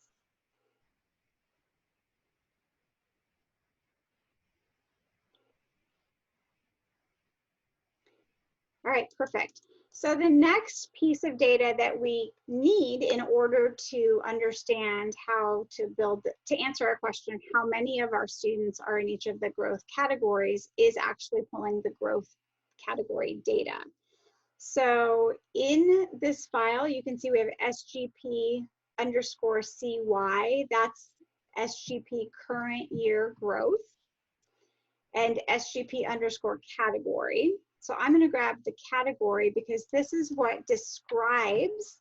Speaker 1: All right, perfect. So the next piece of data that we need in order to understand how to to answer our question, how many of our students are in each of the growth categories, is actually pulling the growth category data. So in this file, you can see we have SGP_CY, that's SGP current year growth, and SGP_category. So I'm going to grab the category because this is what describes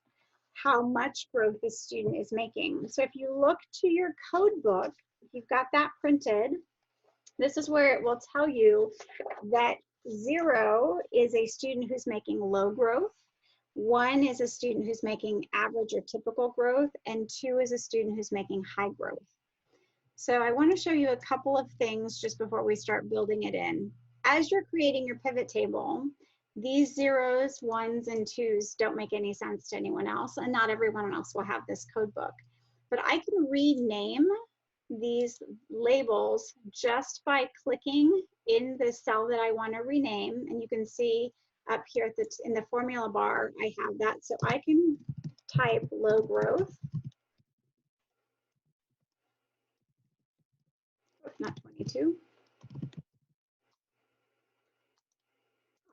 Speaker 1: how much growth the student is making. So if you look to your code book, if you've got that printed, this is where it will tell you that 0 is a student who's making low growth, 1 is a student who's making average or typical growth, and 2 is a student who's making high growth. So I want to show you a couple of things just before we start building it in. As you're creating your pivot table, these 0s, 1s, and 2s don't make any sense to anyone else, and not everyone else will have this code book. But I can rename these labels just by clicking in the cell that I want to rename, and you can see up here in the formula bar, I have that. So I can type low growth, not 22.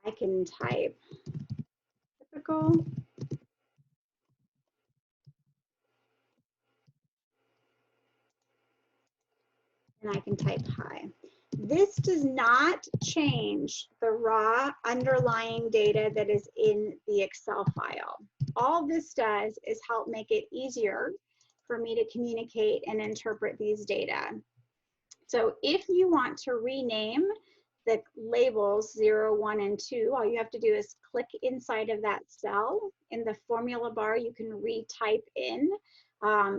Speaker 1: I can type typical, and I can type high. This does not change the raw underlying data that is in the Excel file. All this does is help make it easier for me to communicate and interpret these data. So if you want to rename the labels 0, 1, and 2, all you have to do is click inside of that cell. In the formula bar, you can retype in.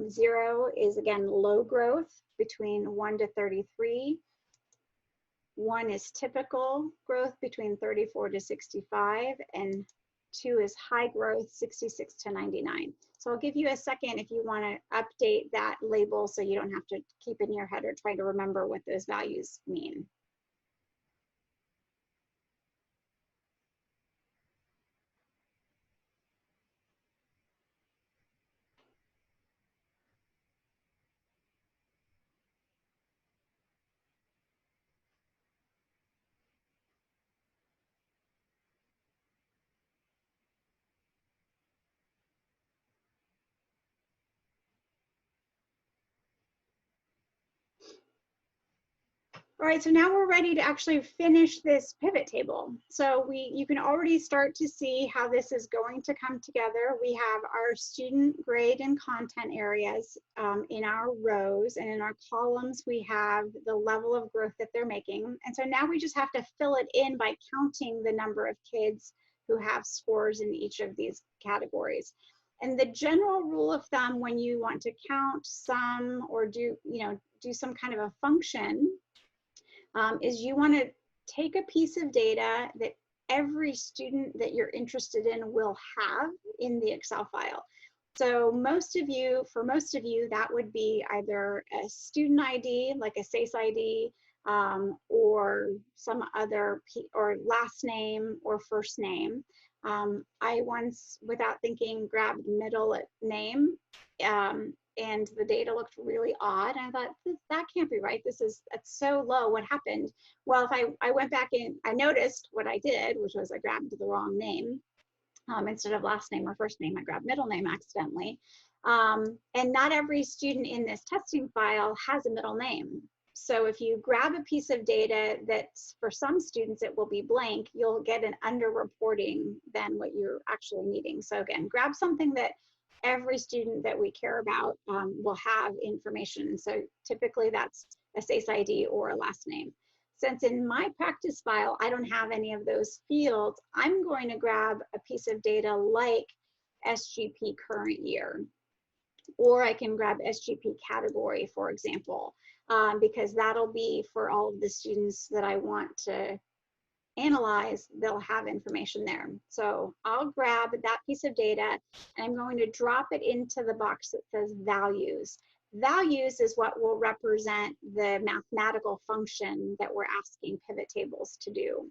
Speaker 1: 0 is, again, low growth between 1 to 33. 1 is typical growth between 34 to 65, and 2 is high growth, 66 to 99. So I'll give you a second if you want to update that label so you don't have to keep in your head or try to remember what those values mean. All right, so now we're ready to actually finish this pivot table. So you can already start to see how this is going to come together. We have our student grade and content areas in our rows, and in our columns, we have the level of growth that they're making. And so now we just have to fill it in by counting the number of kids who have scores in each of these categories. And the general rule of thumb when you want to count, sum, or do some kind of a function is you want to take a piece of data that every student that you're interested in will have in the Excel file. So for most of you, that would be either a student ID, like a SACE ID, or some other, or last name or first name. I once, without thinking, grabbed middle name, and the data looked really odd. I thought, that can't be right. It's so low. What happened? Well, if I went back in, I noticed what I did, which was I grabbed the wrong name. Instead of last name or first name, I grabbed middle name accidentally. And not every student in this testing file has a middle name. So if you grab a piece of data that's, for some students, it will be blank, you'll get an underreporting than what you're actually needing. So again, grab something that every student that we care about will have information. So typically that's a SACE ID or a last name. Since in my practice file, I don't have any of those fields, I'm going to grab a piece of data like SGP current year, or I can grab SGP category, for example, because that'll be for all of the students that I want to analyze, they'll have information there. So I'll grab that piece of data and I'm going to drop it into the box that says values. Values is what will represent the mathematical function that we're asking pivot tables to do.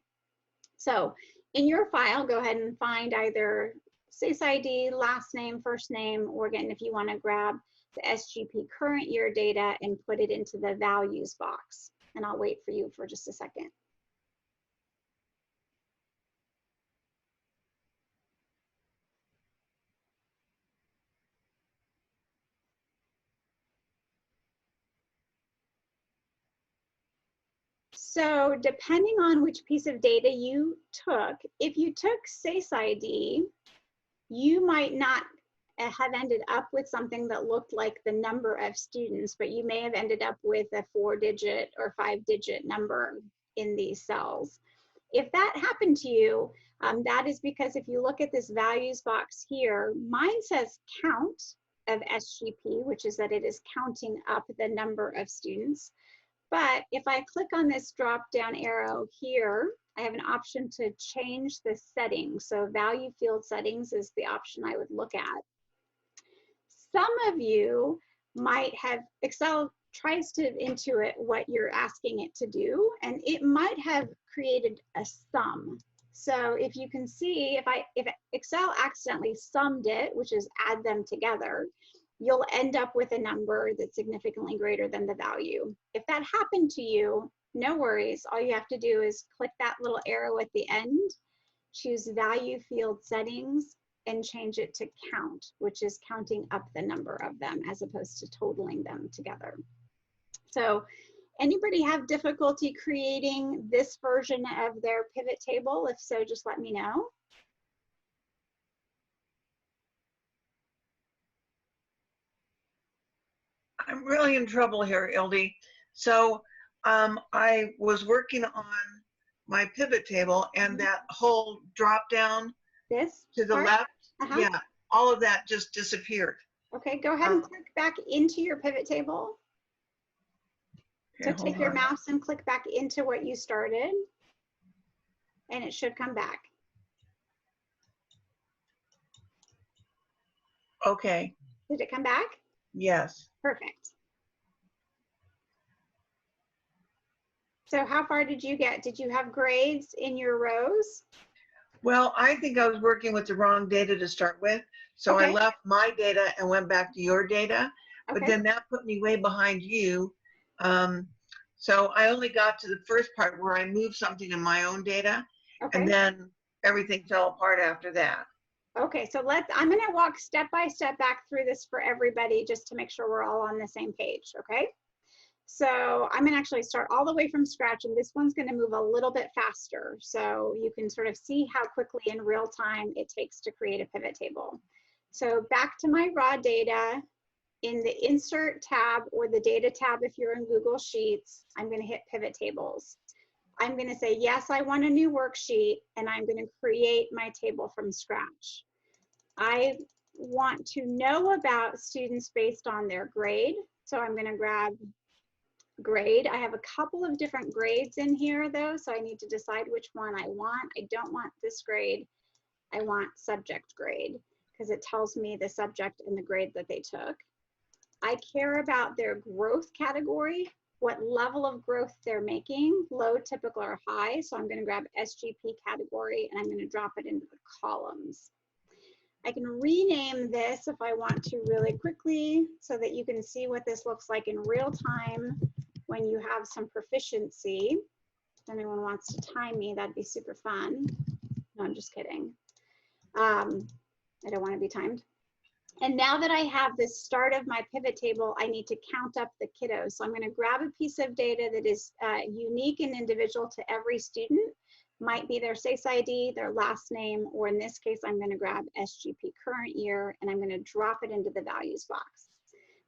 Speaker 1: So in your file, go ahead and find either SACE ID, last name, first name, or again, if you want to grab the SGP current year data and put it into the values box. And I'll wait for you for just a second. So depending on which piece of data you took, if you took SACE ID, you might not have ended up with something that looked like the number of students, but you may have ended up with a 4-digit or 5-digit number in these cells. If that happened to you, that is because if you look at this values box here, mine says count of SGP, which is that it is counting up the number of students. But if I click on this drop down arrow here, I have an option to change the settings. So value field settings is the option I would look at. Some of you might have, Excel tries to intuit what you're asking it to do, and it might have created a sum. So if you can see, if Excel accidentally summed it, which is add them together, you'll end up with a number that's significantly greater than the value. If that happened to you, no worries. All you have to do is click that little arrow at the end, choose value field settings, and change it to count, which is counting up the number of them as opposed to totaling them together. So anybody have difficulty creating this version of their pivot table? If so, just let me know.
Speaker 5: I'm really in trouble here, Ildi. So I was working on my pivot table, and that whole drop down
Speaker 1: This
Speaker 5: to the
Speaker 1: part?
Speaker 5: left,
Speaker 1: Uh-huh.
Speaker 5: yeah, all of that just disappeared.
Speaker 1: Okay, go ahead and click back into your pivot table. So
Speaker 5: Okay,
Speaker 1: take
Speaker 5: hold
Speaker 1: your
Speaker 5: on.
Speaker 1: mouse and click back into what you started, and it should come back.
Speaker 5: Okay,
Speaker 1: Did it come back?
Speaker 5: yes.
Speaker 1: Perfect. So how far did you get? Did you have grades in your rows?
Speaker 5: Well, I think I was working with the wrong data to start with. So I
Speaker 1: Okay.
Speaker 5: left my data and went back to your data, but
Speaker 1: Okay.
Speaker 5: then that put me way behind you. So I only got to the first part where I moved something in my own data,
Speaker 1: Okay.
Speaker 5: and then everything fell apart after that.
Speaker 1: Okay, so I'm gonna walk step by step back through this for everybody just to make sure we're all on the same page, okay? So I'm gonna actually start all the way from scratch, and this one's gonna move a little bit faster so you can sort of see how quickly in real time it takes to create a pivot table. So back to my raw data, in the insert tab or the data tab if you're in Google Sheets, I'm gonna hit pivot tables. I'm gonna say, yes, I want a new worksheet, and I'm gonna create my table from scratch. I want to know about students based on their grade. So I'm gonna grab grade. I have a couple of different grades in here though, so I need to decide which one I want. I don't want this grade. I want subject grade because it tells me the subject and the grade that they took. I care about their growth category, what level of growth they're making, low, typical, or high. So I'm gonna grab SGP category and I'm gonna drop it into the columns. I can rename this if I want to really quickly so that you can see what this looks like in real time when you have some proficiency. If anyone wants to time me, that'd be super fun. No, I'm just kidding. I don't want to be timed. And now that I have the start of my pivot table, I need to count up the kiddos. So I'm going to grab a piece of data that is unique and individual to every student. Might be their SACE ID, their last name, or in this case, I'm going to grab SGP current year, and I'm going to drop it into the values box.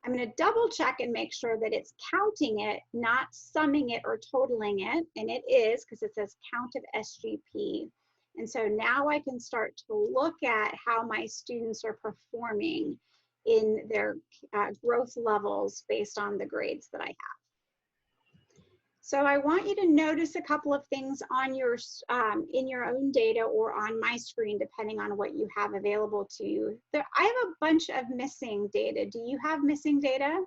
Speaker 1: I'm going to double check and make sure that it's counting it, not summing it or totaling it, and it is because it says count of SGP. And so now I can start to look at how my students are performing in their growth levels based on the grades that I have. So I want you to notice a couple of things on your in your own data or on my screen, depending on what you have available to you. I have a bunch of missing data. Do you have missing data?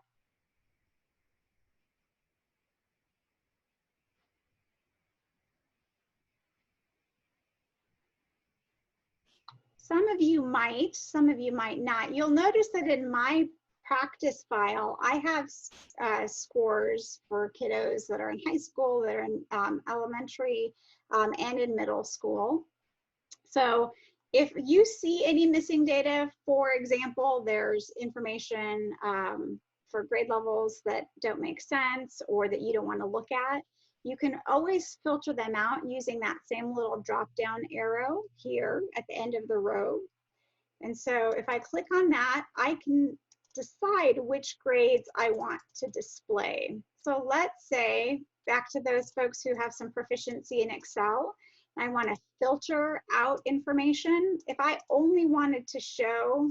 Speaker 1: Some of you might not. You'll notice that in my practice file, I have scores for kiddos that are in high school, that are in elementary, and in middle school. So if you see any missing data, for example, there's information for grade levels that don't make sense or that you don't want to look at, you can always filter them out using that same little drop down arrow here at the end of the row. And so if I click on that, I can decide which grades I want to display. So let's say, back to those folks who have some proficiency in Excel, I want to filter out information. If I only wanted to show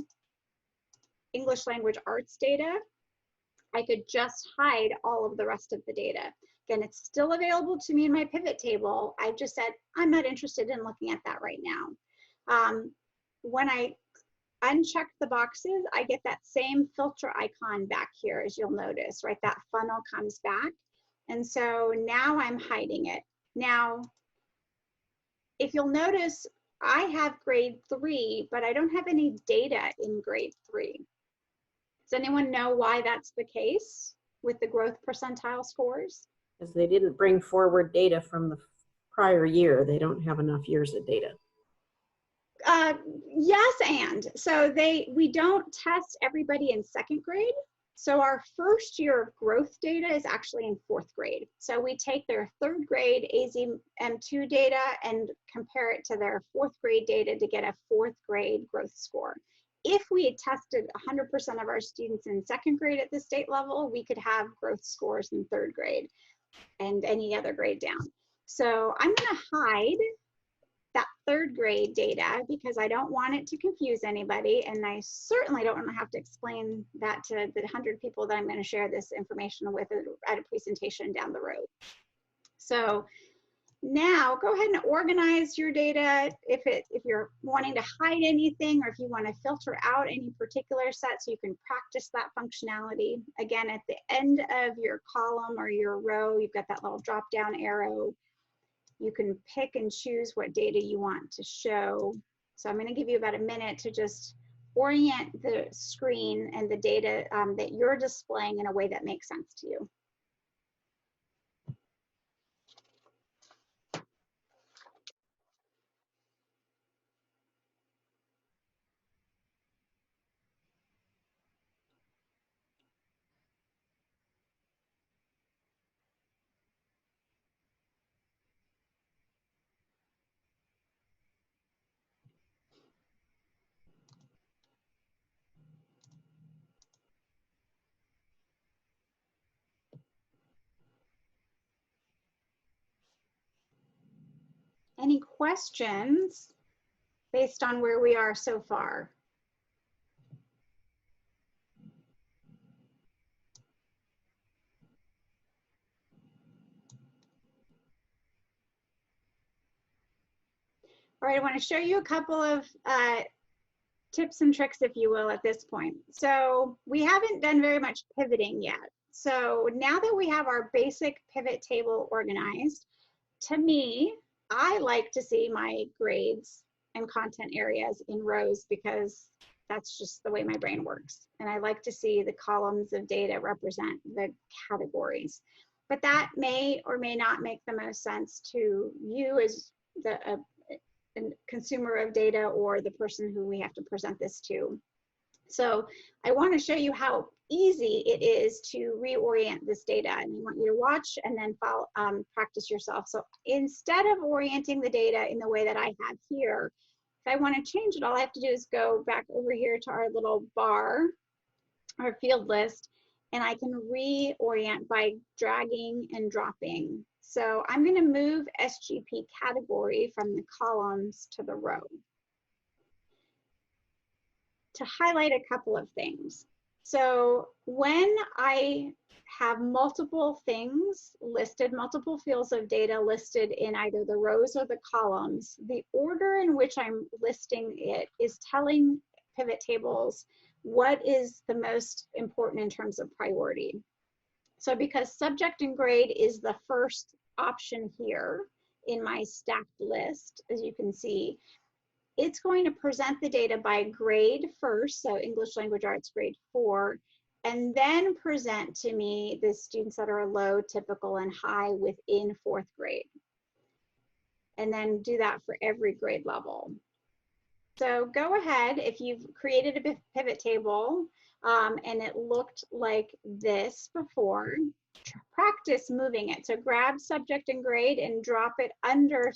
Speaker 1: English language arts data, I could just hide all of the rest of the data. Again, it's still available to me in my pivot table. I just said, I'm not interested in looking at that right now. When I uncheck the boxes, I get that same filter icon back here, as you'll notice, right? That funnel comes back. And so now I'm hiding it. Now, if you'll notice, I have grade 3, but I don't have any data in grade 3. Does anyone know why that's the case with the growth percentile scores?
Speaker 8: Because they didn't bring forward data from the prior year. They don't have enough years of data.
Speaker 1: Yes, and so we don't test everybody in 2nd grade. So our first year of growth data is actually in 4th grade. So we take their 3rd grade AZM2 data and compare it to their 4th grade data to get a 4th grade growth score. If we had tested 100% of our students in 2nd grade at the state level, we could have growth scores in 3rd grade and any other grade down. So I'm going to hide that third grade data because I don't want it to confuse anybody, and I certainly don't want to have to explain that to the 100 people that I'm going to share this information with at a presentation down the road. So now go ahead and organize your data if you're wanting to hide anything, or if you want to filter out any particular set so you can practice that functionality. Again, at the end of your column or your row, you've got that little drop down arrow. You can pick and choose what data you want to show. So I'm going to give you about a minute to just orient the screen and the data that you're displaying in a way that makes sense to you. Any questions based on where we are so far? All right, I want to show you a couple of tips and tricks, if you will, at this point. So we haven't done very much pivoting yet. So now that we have our basic pivot table organized, to me, I like to see my grades and content areas in rows because that's just the way my brain works. And I like to see the columns of data represent the categories. But that may or may not make the most sense to you as the consumer of data or the person who we have to present this to. So I want to show you how easy it is to reorient this data, and I want you to watch and then follow, practice yourself. So instead of orienting the data in the way that I have here, if I want to change it, all I have to do is go back over here to our little bar, our field list, and I can reorient by dragging and dropping. So I'm going to move SGP category from the columns to the row to highlight a couple of things. So when I have multiple things listed, multiple fields of data listed in either the rows or the columns, the order in which I'm listing it is telling pivot tables what is the most important in terms of priority. So because subject and grade is the first option here in my stacked list, as you can see, it's going to present the data by grade first, so English Language Arts grade 4, and then present to me the students that are low, typical, and high within 4th grade. And then do that for every grade level. So go ahead, if you've created a pivot table and it looked like this before, practice moving it. So grab subject and grade and drop it under,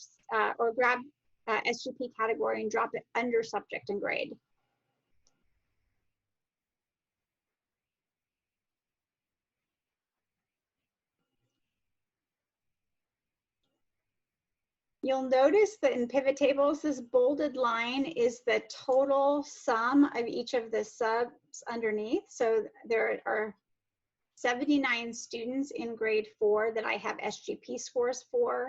Speaker 1: or grab SGP category and drop it under subject and grade. You'll notice that in pivot tables, this bolded line is the total sum of each of the subs underneath. So there are 79 students in grade 4 that I have SGP scores for.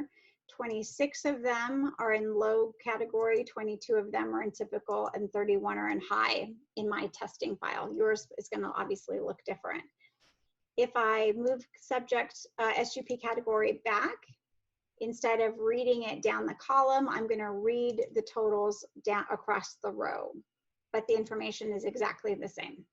Speaker 1: 26 of them are in low category, 22 of them are in typical, and 31 are in high in my testing file. Yours is going to obviously look different. If I move subject SGP category back, instead of reading it down the column, I'm going to read the totals down across the row, but the information is exactly the same.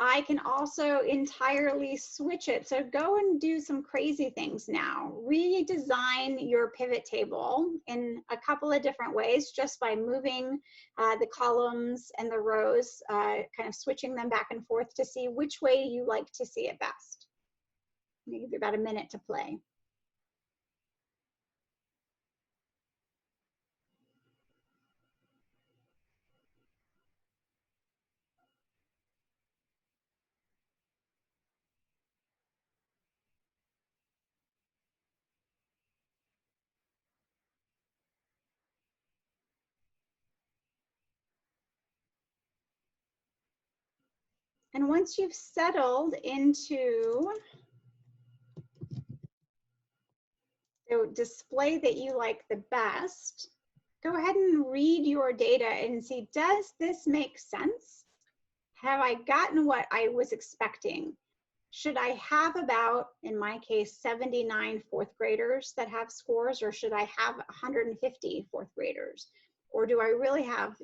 Speaker 1: I can also entirely switch it. So go and do some crazy things now. Redesign your pivot table in a couple of different ways, just by moving the columns and the rows, kind of switching them back and forth to see which way you like to see it best. I'll give you about a minute to play. And once you've settled into the display that you like the best, go ahead and read your data and see, does this make sense? Have I gotten what I was expecting? Should I have about, in my case, 79 fourth graders that have scores, or should I have 150 fourth graders? Or do I really have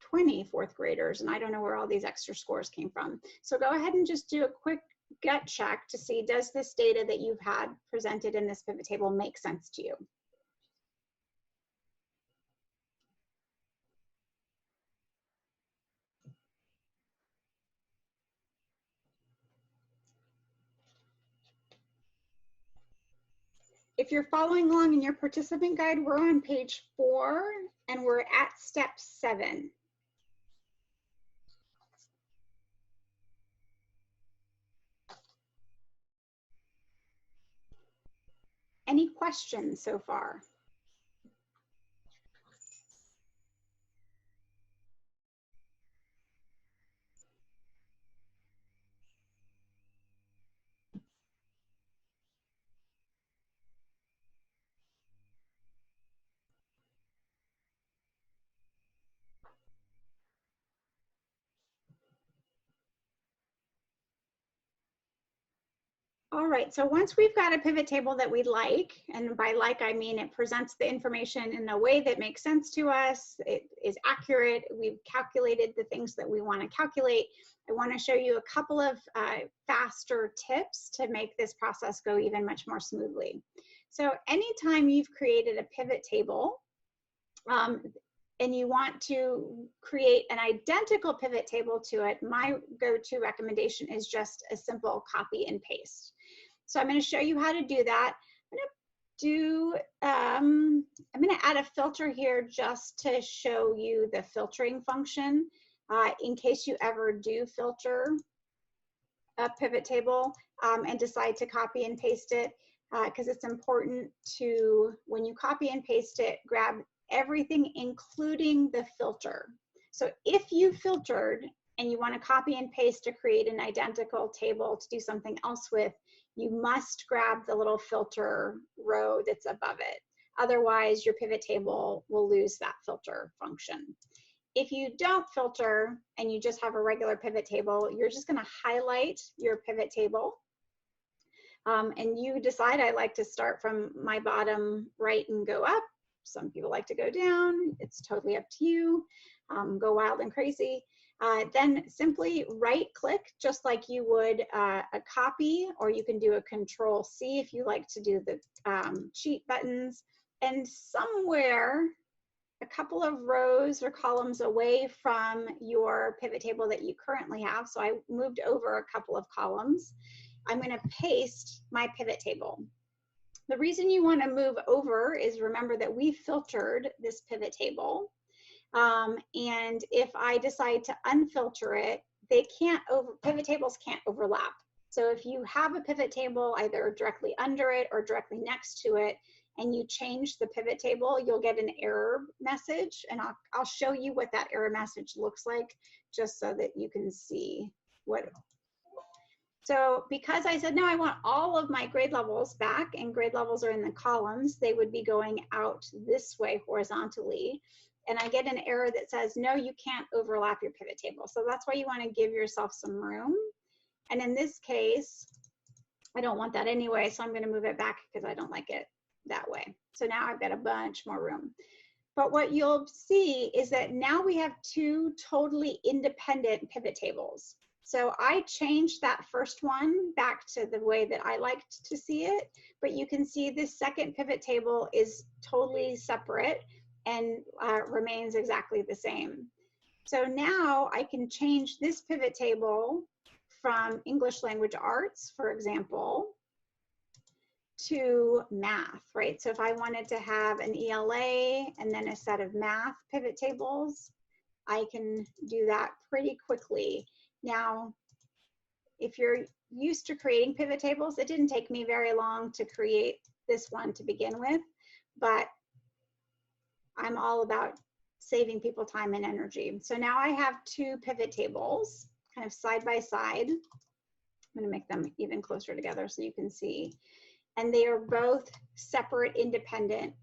Speaker 1: 20 fourth graders and I don't know where all these extra scores came from? So go ahead and just do a quick gut check to see, does this data that you've had presented in this pivot table make sense to you? If you're following along in your participant guide, we're on page 4 and we're at step 7. Any questions so far? All right, so once we've got a pivot table that we like, and by like I mean it presents the information in a way that makes sense to us, it is accurate, we've calculated the things that we want to calculate, I want to show you a couple of faster tips to make this process go even much more smoothly. So anytime you've created a pivot table, and you want to create an identical pivot table to it, my go-to recommendation is just a simple copy and paste. So I'm going to show you how to do that. I'm going to add a filter here just to show you the filtering function in case you ever do filter a pivot table and decide to copy and paste it, because it's important to, when you copy and paste it, grab everything including the filter. So if you filtered and you want to copy and paste to create an identical table to do something else with, you must grab the little filter row that's above it. Otherwise, your pivot table will lose that filter function. If you don't filter and you just have a regular pivot table, you're just going to highlight your pivot table. And you decide, I like to start from my bottom right and go up. Some people like to go down. It's totally up to you. Go wild and crazy. Then simply right click just like you would a copy, or you can do a Control-C if you like to do the cheat buttons. And somewhere a couple of rows or columns away from your pivot table that you currently have, so I moved over a couple of columns, I'm going to paste my pivot table. The reason you want to move over is, remember that we filtered this pivot table. And if I decide to unfilter it, pivot tables can't overlap. So if you have a pivot table either directly under it or directly next to it, and you change the pivot table, you'll get an error message. And I'll show you what that error message looks like, just so that you can see what. So because I said, no, I want all of my grade levels back, and grade levels are in the columns, they would be going out this way horizontally. And I get an error that says, no, you can't overlap your pivot table. So that's why you want to give yourself some room. And in this case, I don't want that anyway, so I'm going to move it back because I don't like it that way. So now I've got a bunch more room. But what you'll see is that now we have two totally independent pivot tables. So I changed that first one back to the way that I liked to see it, but you can see this second pivot table is totally separate and remains exactly the same. So now I can change this pivot table from English Language Arts, for example, to math, right? So if I wanted to have an ELA and then a set of math pivot tables, I can do that pretty quickly. Now, if you're used to creating pivot tables, it didn't take me very long to create this one to begin with, but I'm all about saving people time and energy. So now I have two pivot tables kind of side by side. I'm going to make them even closer together so you can see. And they are both separate, independent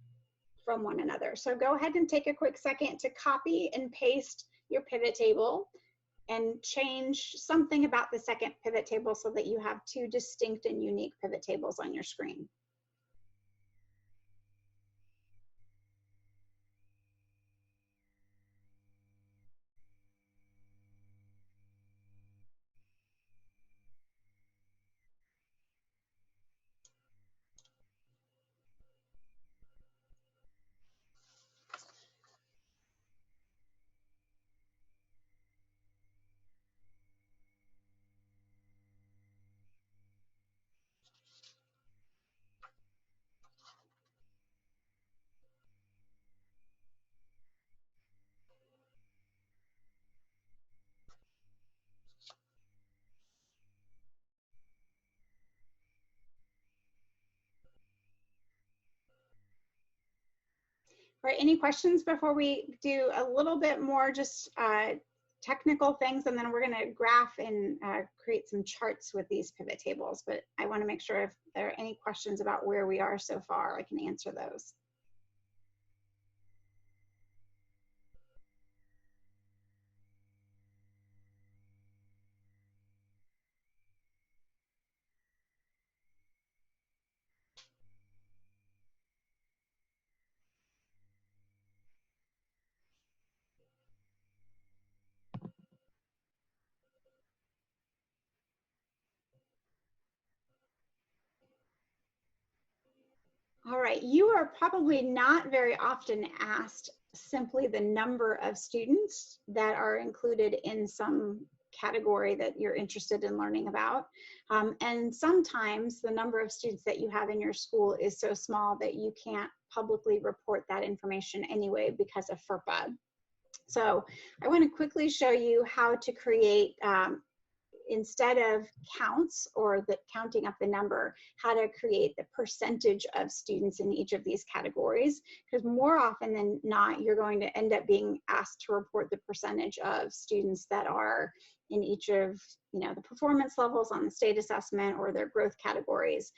Speaker 1: from one another. So go ahead and take a quick second to copy and paste your pivot table and change something about the second pivot table so that you have two distinct and unique pivot tables on your screen. All right, any questions before we do a little bit more just technical things, and then we're going to graph and create some charts with these pivot tables. But I want to make sure if there are any questions about where we are so far, I can answer those. All right, you are probably not very often asked simply the number of students that are included in some category that you're interested in learning about. And sometimes the number of students that you have in your school is so small that you can't publicly report that information anyway because of FERPA. So I want to quickly show you how to create instead of counts or the counting up the number, how to create the percentage of students in each of these categories, because more often than not, you're going to end up being asked to report the percentage of students that are in each of, you know, the performance levels on the state assessment or their growth categories.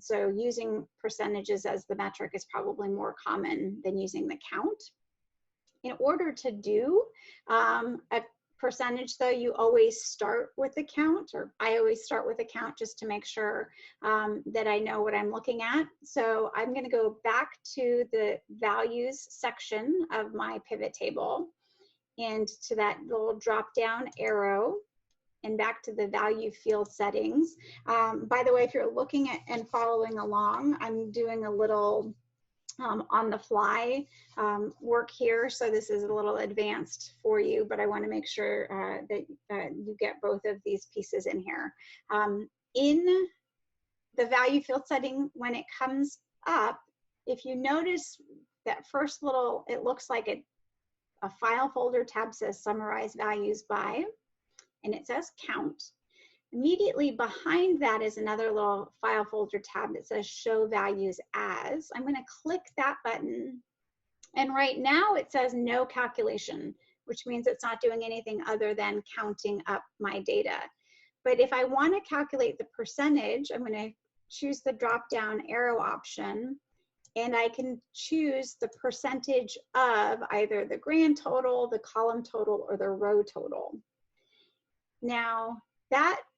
Speaker 1: So using percentages as the metric is probably more common than using the count. In order to do a percentage though, you always start with a count, or I always start with a count just to make sure that I know what I'm looking at. So I'm going to go back to the values section of my pivot table and to that little drop down arrow and back to the value field settings. By the way, if you're looking at and following along, I'm doing a little on the fly work here. So this is a little advanced for you, but I want to make sure that you get both of these pieces in here. In the value field setting, when it comes up, if you notice that first little, it looks like a file folder tab says summarize values by, and it says count. Immediately behind that is another little file folder tab that says show values as. I'm going to click that button, and right now it says no calculation, which means it's not doing anything other than counting up my data. But if I want to calculate the percentage, I'm going to choose the drop down arrow option, and I can choose the percentage of either the grand total, the column total, or the row total. Now,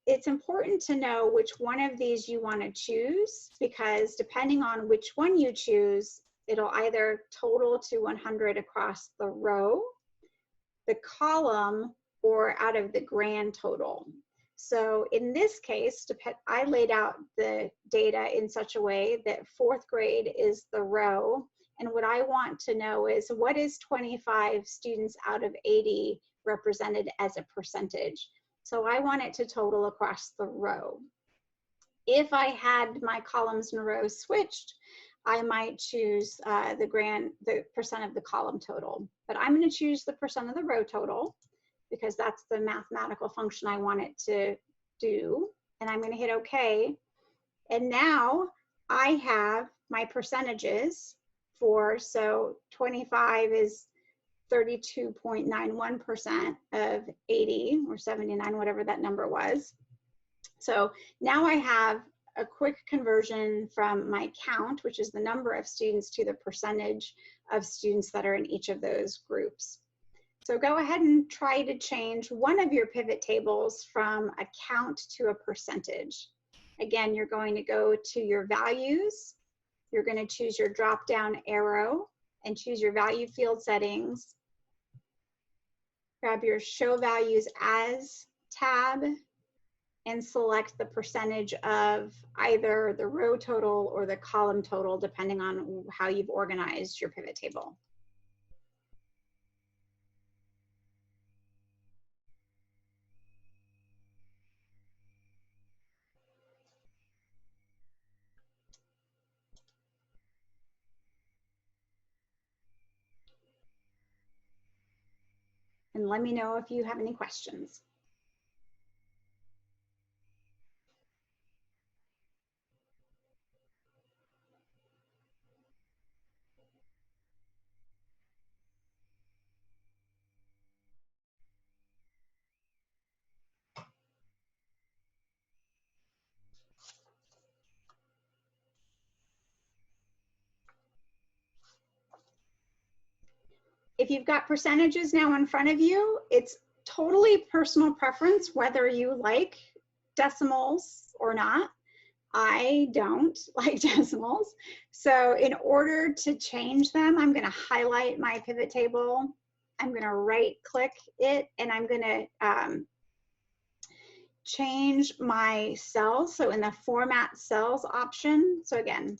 Speaker 1: it's important to know which one of these you want to choose, because depending on which one you choose, it'll either total to 100 across the row, the column, or out of the grand total. So in this case, I laid out the data in such a way that 4th grade is the row, and what I want to know is what is 25 students out of 80 represented as a percentage. So I want it to total across the row. If I had my columns and rows switched, I might choose the percent of the column total. But I'm going to choose the percent of the row total because that's the mathematical function I want it to do. And I'm going to hit OK. And now I have my percentages for, so 25 is 32.91% of 80 or 79, whatever that number was. So now I have a quick conversion from my count, which is the number of students, to the percentage of students that are in each of those groups. So go ahead and try to change one of your pivot tables from a count to a percentage. Again, you're going to go to your values. You're going to choose your drop-down arrow and choose your value field settings. Grab your Show Values As tab and select the percentage of either the row total or the column total, depending on how you've organized your pivot table. And let me know if you have any questions. If you've got percentages now in front of you, it's totally personal preference whether you like decimals or not. I don't like decimals. So in order to change them, I'm going to highlight my pivot table. I'm going to right click it and I'm going to change my cells. So in the format cells option, so again,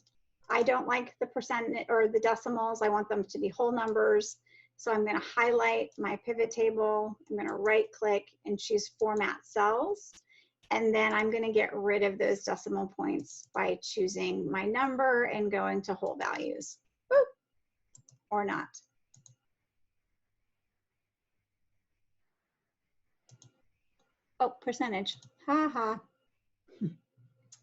Speaker 1: I don't like the percent or the decimals. I want them to be whole numbers. So I'm going to highlight my pivot table. I'm going to right click and choose format cells. And then I'm going to get rid of those decimal points by choosing my number and going to whole values. Boop. Or not. Oh, percentage. Ha ha.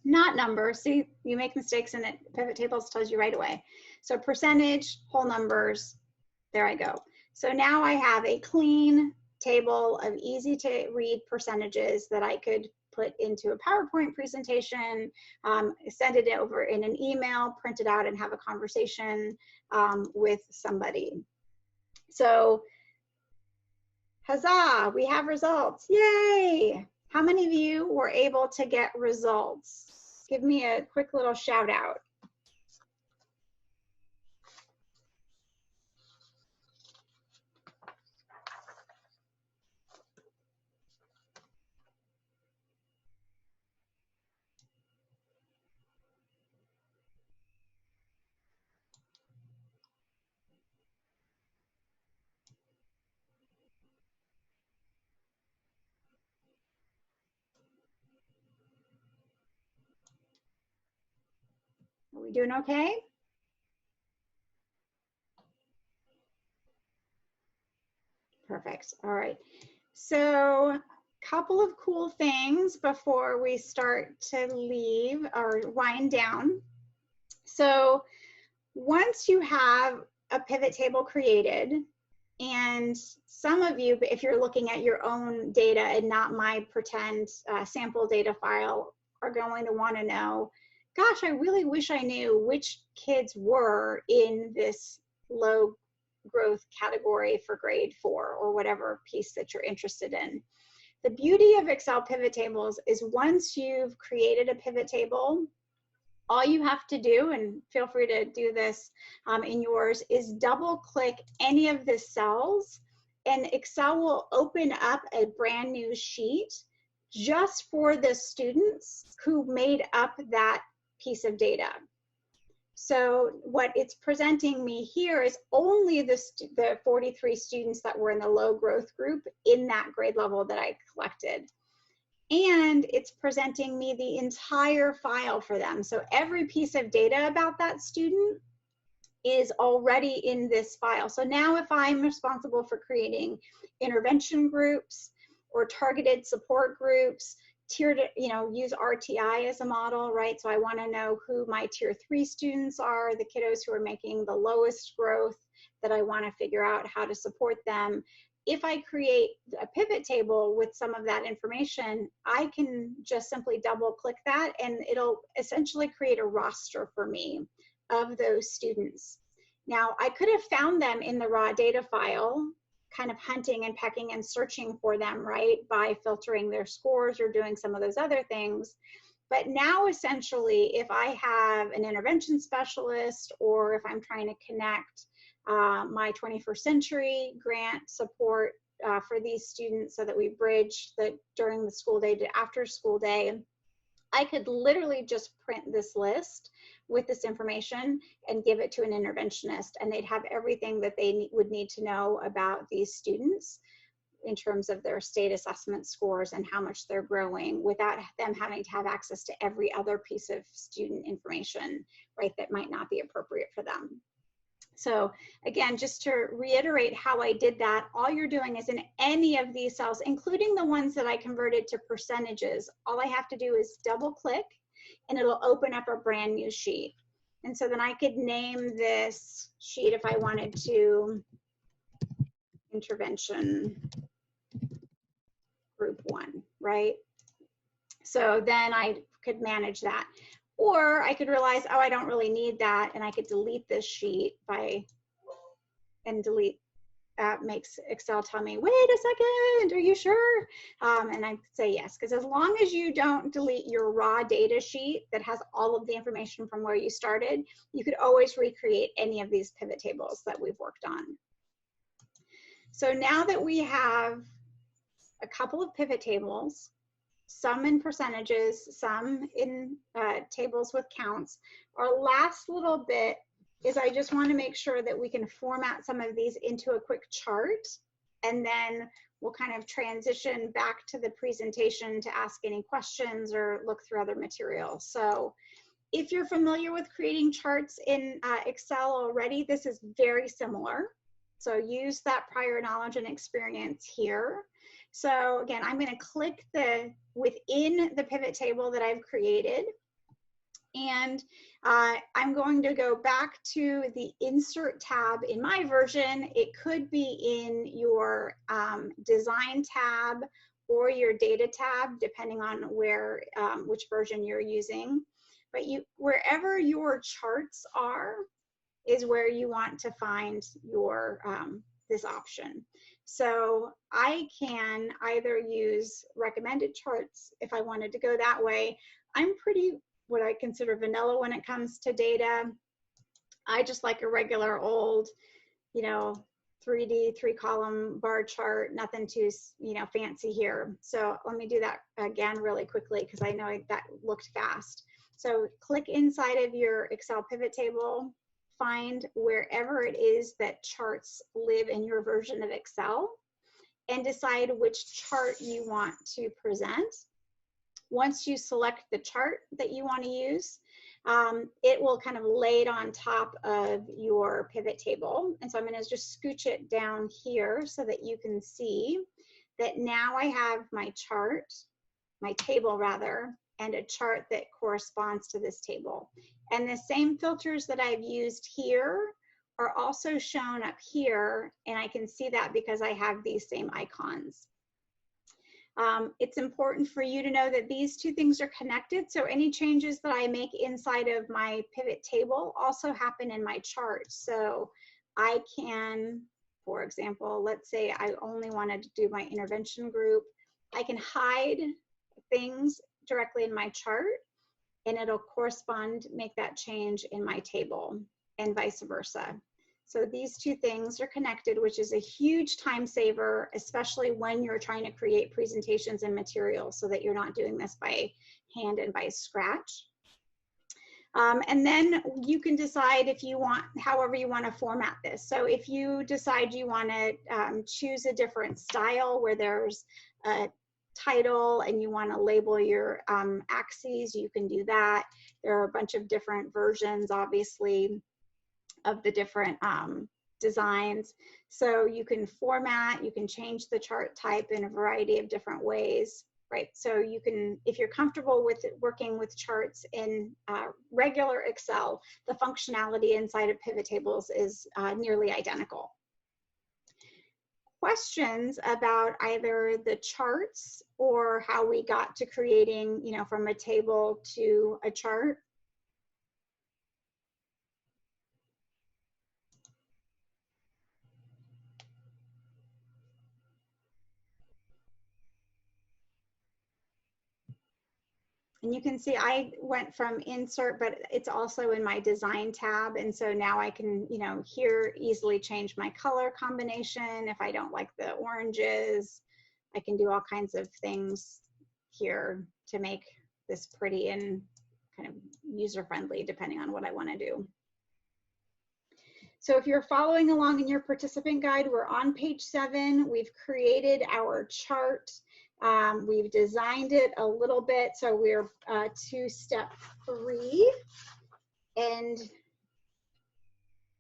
Speaker 1: Not number. See, you make mistakes in it. Pivot tables tells you right away. So percentage, whole numbers. There I go. So now I have a clean table of easy to read percentages that I could put into a PowerPoint presentation, send it over in an email, print it out and have a conversation with somebody. So huzzah, we have results. Yay! How many of you were able to get results? Give me a quick little shout out. Are we doing okay? Perfect. All right. So a couple of cool things before we start to leave or wind down. So once you have a pivot table created, and some of you, if you're looking at your own data and not my pretend sample data file, are going to want to know, gosh, I really wish I knew which kids were in this low growth category for grade 4 or whatever piece that you're interested in. The beauty of Excel pivot tables is once you've created a pivot table, all you have to do, and feel free to do this in yours, is double click any of the cells and Excel will open up a brand new sheet just for the students who made up that piece of data. So what it's presenting me here is only the 43 students that were in the low growth group in that grade level that I collected. And it's presenting me the entire file for them. So every piece of data about that student is already in this file. So now if I'm responsible for creating intervention groups or targeted support groups, tiered, use RTI as a model, right? So I want to know who my tier 3 students are, the kiddos who are making the lowest growth, that I want to figure out how to support them. If I create a pivot table with some of that information, I can just simply double click that and it'll essentially create a roster for me of those students. Now, I could have found them in the raw data file, kind of hunting and pecking and searching for them, right, by filtering their scores or doing some of those other things. But now, essentially, if I have an intervention specialist or if I'm trying to connect my 21st century grant support for these students so that we bridge during the school day to after school day, I could literally just print this list with this information and give it to an interventionist, and they'd have everything that they would need to know about these students in terms of their state assessment scores and how much they're growing without them having to have access to every other piece of student information, right, that might not be appropriate for them. So again, just to reiterate how I did that, all you're doing is in any of these cells, including the ones that I converted to percentages, all I have to do is double click and it'll open up a brand new sheet. And so then I could name this sheet if I wanted to, intervention group 1, right? So then I could manage that. Or I could realize, oh, I don't really need that, and I could delete this sheet and delete, makes Excel tell me, wait a second, are you sure? And I say yes, because as long as you don't delete your raw data sheet that has all of the information from where you started, you could always recreate any of these pivot tables that we've worked on. So now that we have a couple of pivot tables, some in percentages, some in tables with counts, our last little bit is I just want to make sure that we can format some of these into a quick chart, and then we'll kind of transition back to the presentation to ask any questions or look through other material. So if you're familiar with creating charts in Excel already, this is very similar. So use that prior knowledge and experience here. So again, I'm going to click within the pivot table that I've created, and I'm going to go back to the Insert tab in my version. It could be in your Design tab or your Data tab, depending on which version you're using. But wherever your charts are is where you want to find your this option. So I can either use recommended charts if I wanted to go that way. I'm pretty what I consider vanilla when it comes to data. I just like a regular old, 3D 3-column bar chart, nothing too, fancy here. So let me do that again really quickly because I know that looked fast. So click inside of your Excel pivot table, find wherever it is that charts live in your version of Excel, and decide which chart you want to present. Once you select the chart that you want to use, it will kind of lay it on top of your pivot table. And so I'm going to just scooch it down here so that you can see that now I have my chart, my table rather, and a chart that corresponds to this table. And the same filters that I've used here are also shown up here, and I can see that because I have these same icons. It's important for you to know that these two things are connected, so any changes that I make inside of my pivot table also happen in my chart. So I can, for example, let's say I only wanted to do my intervention group. I can hide things directly in my chart, and it'll make that change in my table, and vice versa. So these two things are connected, which is a huge time saver, especially when you're trying to create presentations and materials so that you're not doing this by hand and by scratch. And then you can decide if you want, however you want to format this. So if you decide you want to choose a different style where there's a title and you want to label your axes, you can do that. There are a bunch of different versions, obviously, of the different designs. So you can format, you can change the chart type in a variety of different ways. right? So you can, if you're comfortable with working with charts in regular Excel, the functionality inside of pivot tables is nearly identical. Questions about either the charts or how we got to creating, you know, from a table to a chart? And you can see I went from insert, but it's also in my design tab. And so now I can, you know, here easily change my color combination. If I don't like the oranges, I can do all kinds of things here to make this pretty and kind of user-friendly depending on what I want to do. So if you're following along in your participant guide, we're on page 7. We've created our chart. We've designed it a little bit, so we're to step 3, and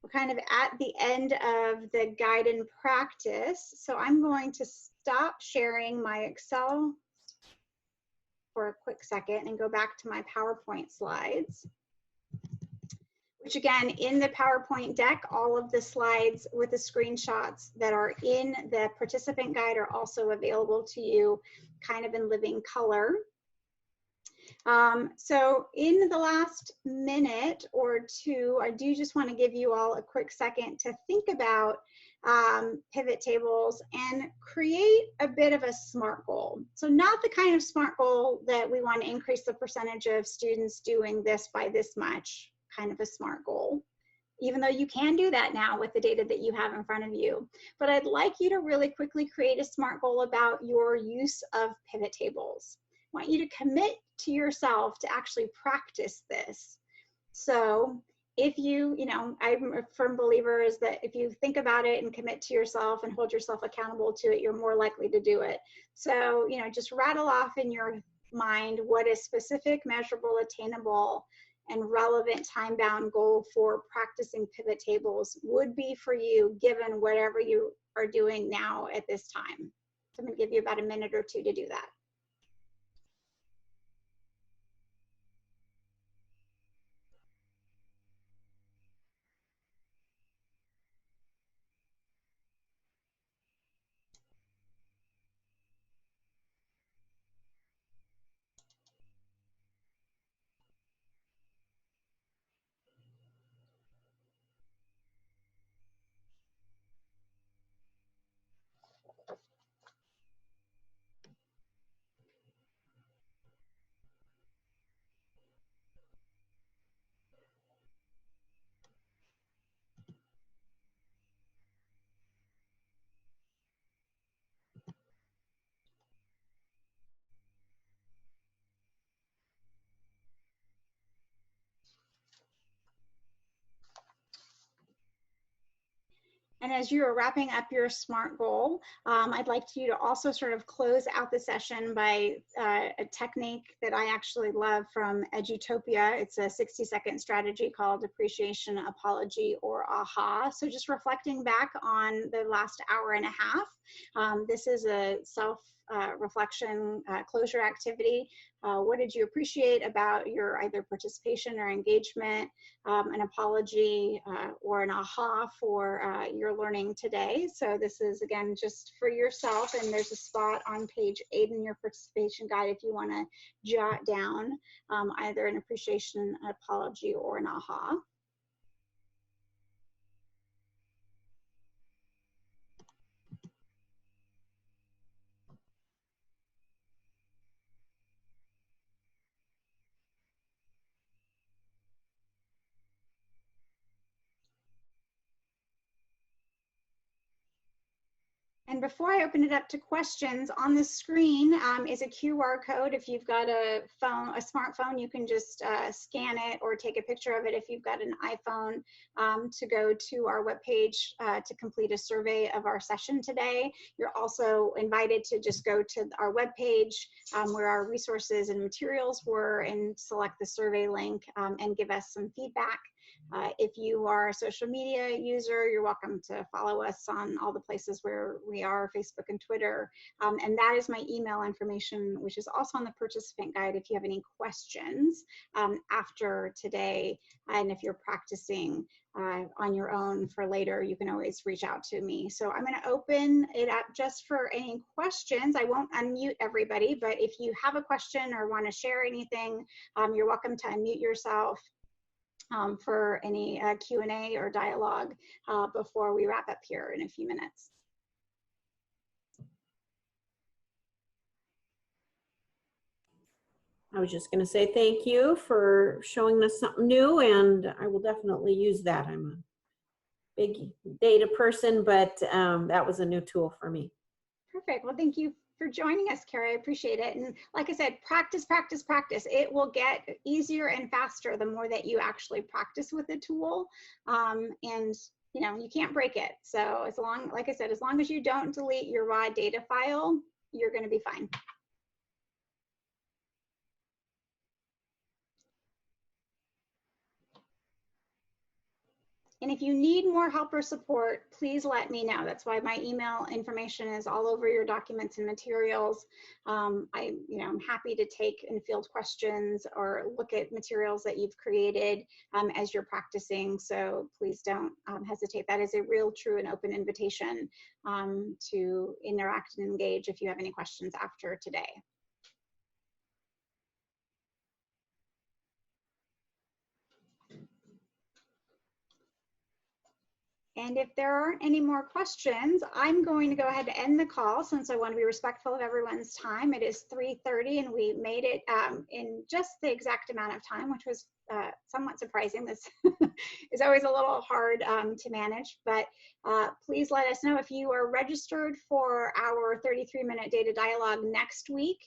Speaker 1: we're kind of at the end of the guide and practice. So I'm going to stop sharing my Excel for a quick second and go back to my PowerPoint slides. Which again, in the PowerPoint deck, all of the slides with the screenshots that are in the participant guide are also available to you kind of in living color. So in the last minute or two, I do just want to give you all a quick second to think about pivot tables and create a bit of a SMART goal. So not the kind of SMART goal that we want to increase the percentage of students doing this by this much, kind of a SMART goal, even though you can do that now with the data that you have in front of you. But I'd like you to really quickly create a SMART goal about your use of pivot tables. I want you to commit to yourself to actually practice this. So if you know, I'm a firm believer is that if you think about it and commit to yourself and hold yourself accountable to it, you're more likely to do it. So, you know, just rattle off in your mind what is specific, measurable, attainable, and relevant time-bound goal for practicing pivot tables would be for you, given whatever you are doing now at this time. So I'm going to give you about a minute or two to do that. And as you are wrapping up your SMART goal, I'd like you to also sort of close out the session by a technique that I actually love from Edutopia. It's a 60-second strategy called appreciation, apology, or AHA. So just reflecting back on the last hour and a half, this is a self-reflection closure activity. What did you appreciate about your either participation or engagement, an apology or an AHA for your learning today? So this is, again, just for yourself, and there's a spot on page 8 in your participation guide if you want to jot down either an appreciation, an apology, or an AHA. And before I open it up to questions, on the screen is a QR code. If you've got a phone, a smartphone, you can just scan it or take a picture of it. If you've got an iPhone, to go to our webpage to complete a survey of our session today. You're also invited to just go to our webpage where our resources and materials were and select the survey link and give us some feedback. If you are a social media user, you're welcome to follow us on all the places where we are, Facebook and Twitter. And that is my email information, which is also on the participant guide if you have any questions after today. And if you're practicing on your own for later, you can always reach out to me. So I'm going to open it up just for any questions. I won't unmute everybody, but if you have a question or want to share anything, you're welcome to unmute yourself for any Q&A or dialogue before we wrap up here in a few minutes.
Speaker 8: I was just going to say thank you for showing us something new, and I will definitely use that. I'm a big data person, but that was a new tool for me.
Speaker 1: Perfect. Well, thank you for joining us, Carrie. I appreciate it. And like I said, practice, practice, practice. It will get easier and faster the more that you actually practice with the tool. And you know, you can't break it. So as long, like I said, as long as you don't delete your raw data file, you're going to be fine. And if you need more help or support, please let me know. That's why my email information is all over your documents and materials. I'm happy to take and field questions or look at materials that you've created as you're practicing. So please don't hesitate. That is a real, true, and open invitation to interact and engage if you have any questions after today. And if there aren't any more questions, I'm going to go ahead and end the call since I want to be respectful of everyone's time. It is 3:30 and we made it in just the exact amount of time, which was somewhat surprising. This is always a little hard to manage, but please let us know if you are registered for our 33-minute data dialogue next week.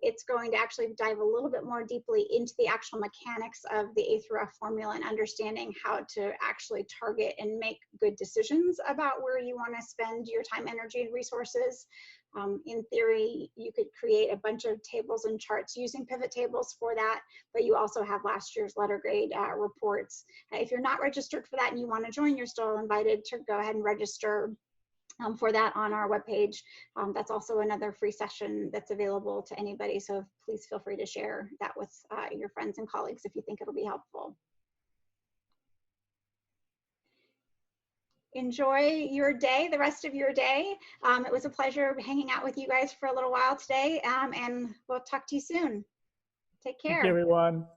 Speaker 1: It's going to actually dive a little bit more deeply into the actual mechanics of the A through F formula and understanding how to actually target and make good decisions about where you want to spend your time, energy, and resources. In theory, you could create a bunch of tables and charts using pivot tables for that, but you also have last year's letter grade reports. If you're not registered for that and you want to join, you're still invited to go ahead and register for that on our webpage. That's also another free session that's available to anybody, so please feel free to share that with your friends and colleagues if you think it'll be helpful. Enjoy your day, the rest of your day. It was a pleasure hanging out with you guys for a little while today, and we'll talk to you soon. Take care.
Speaker 6: Thank you, everyone.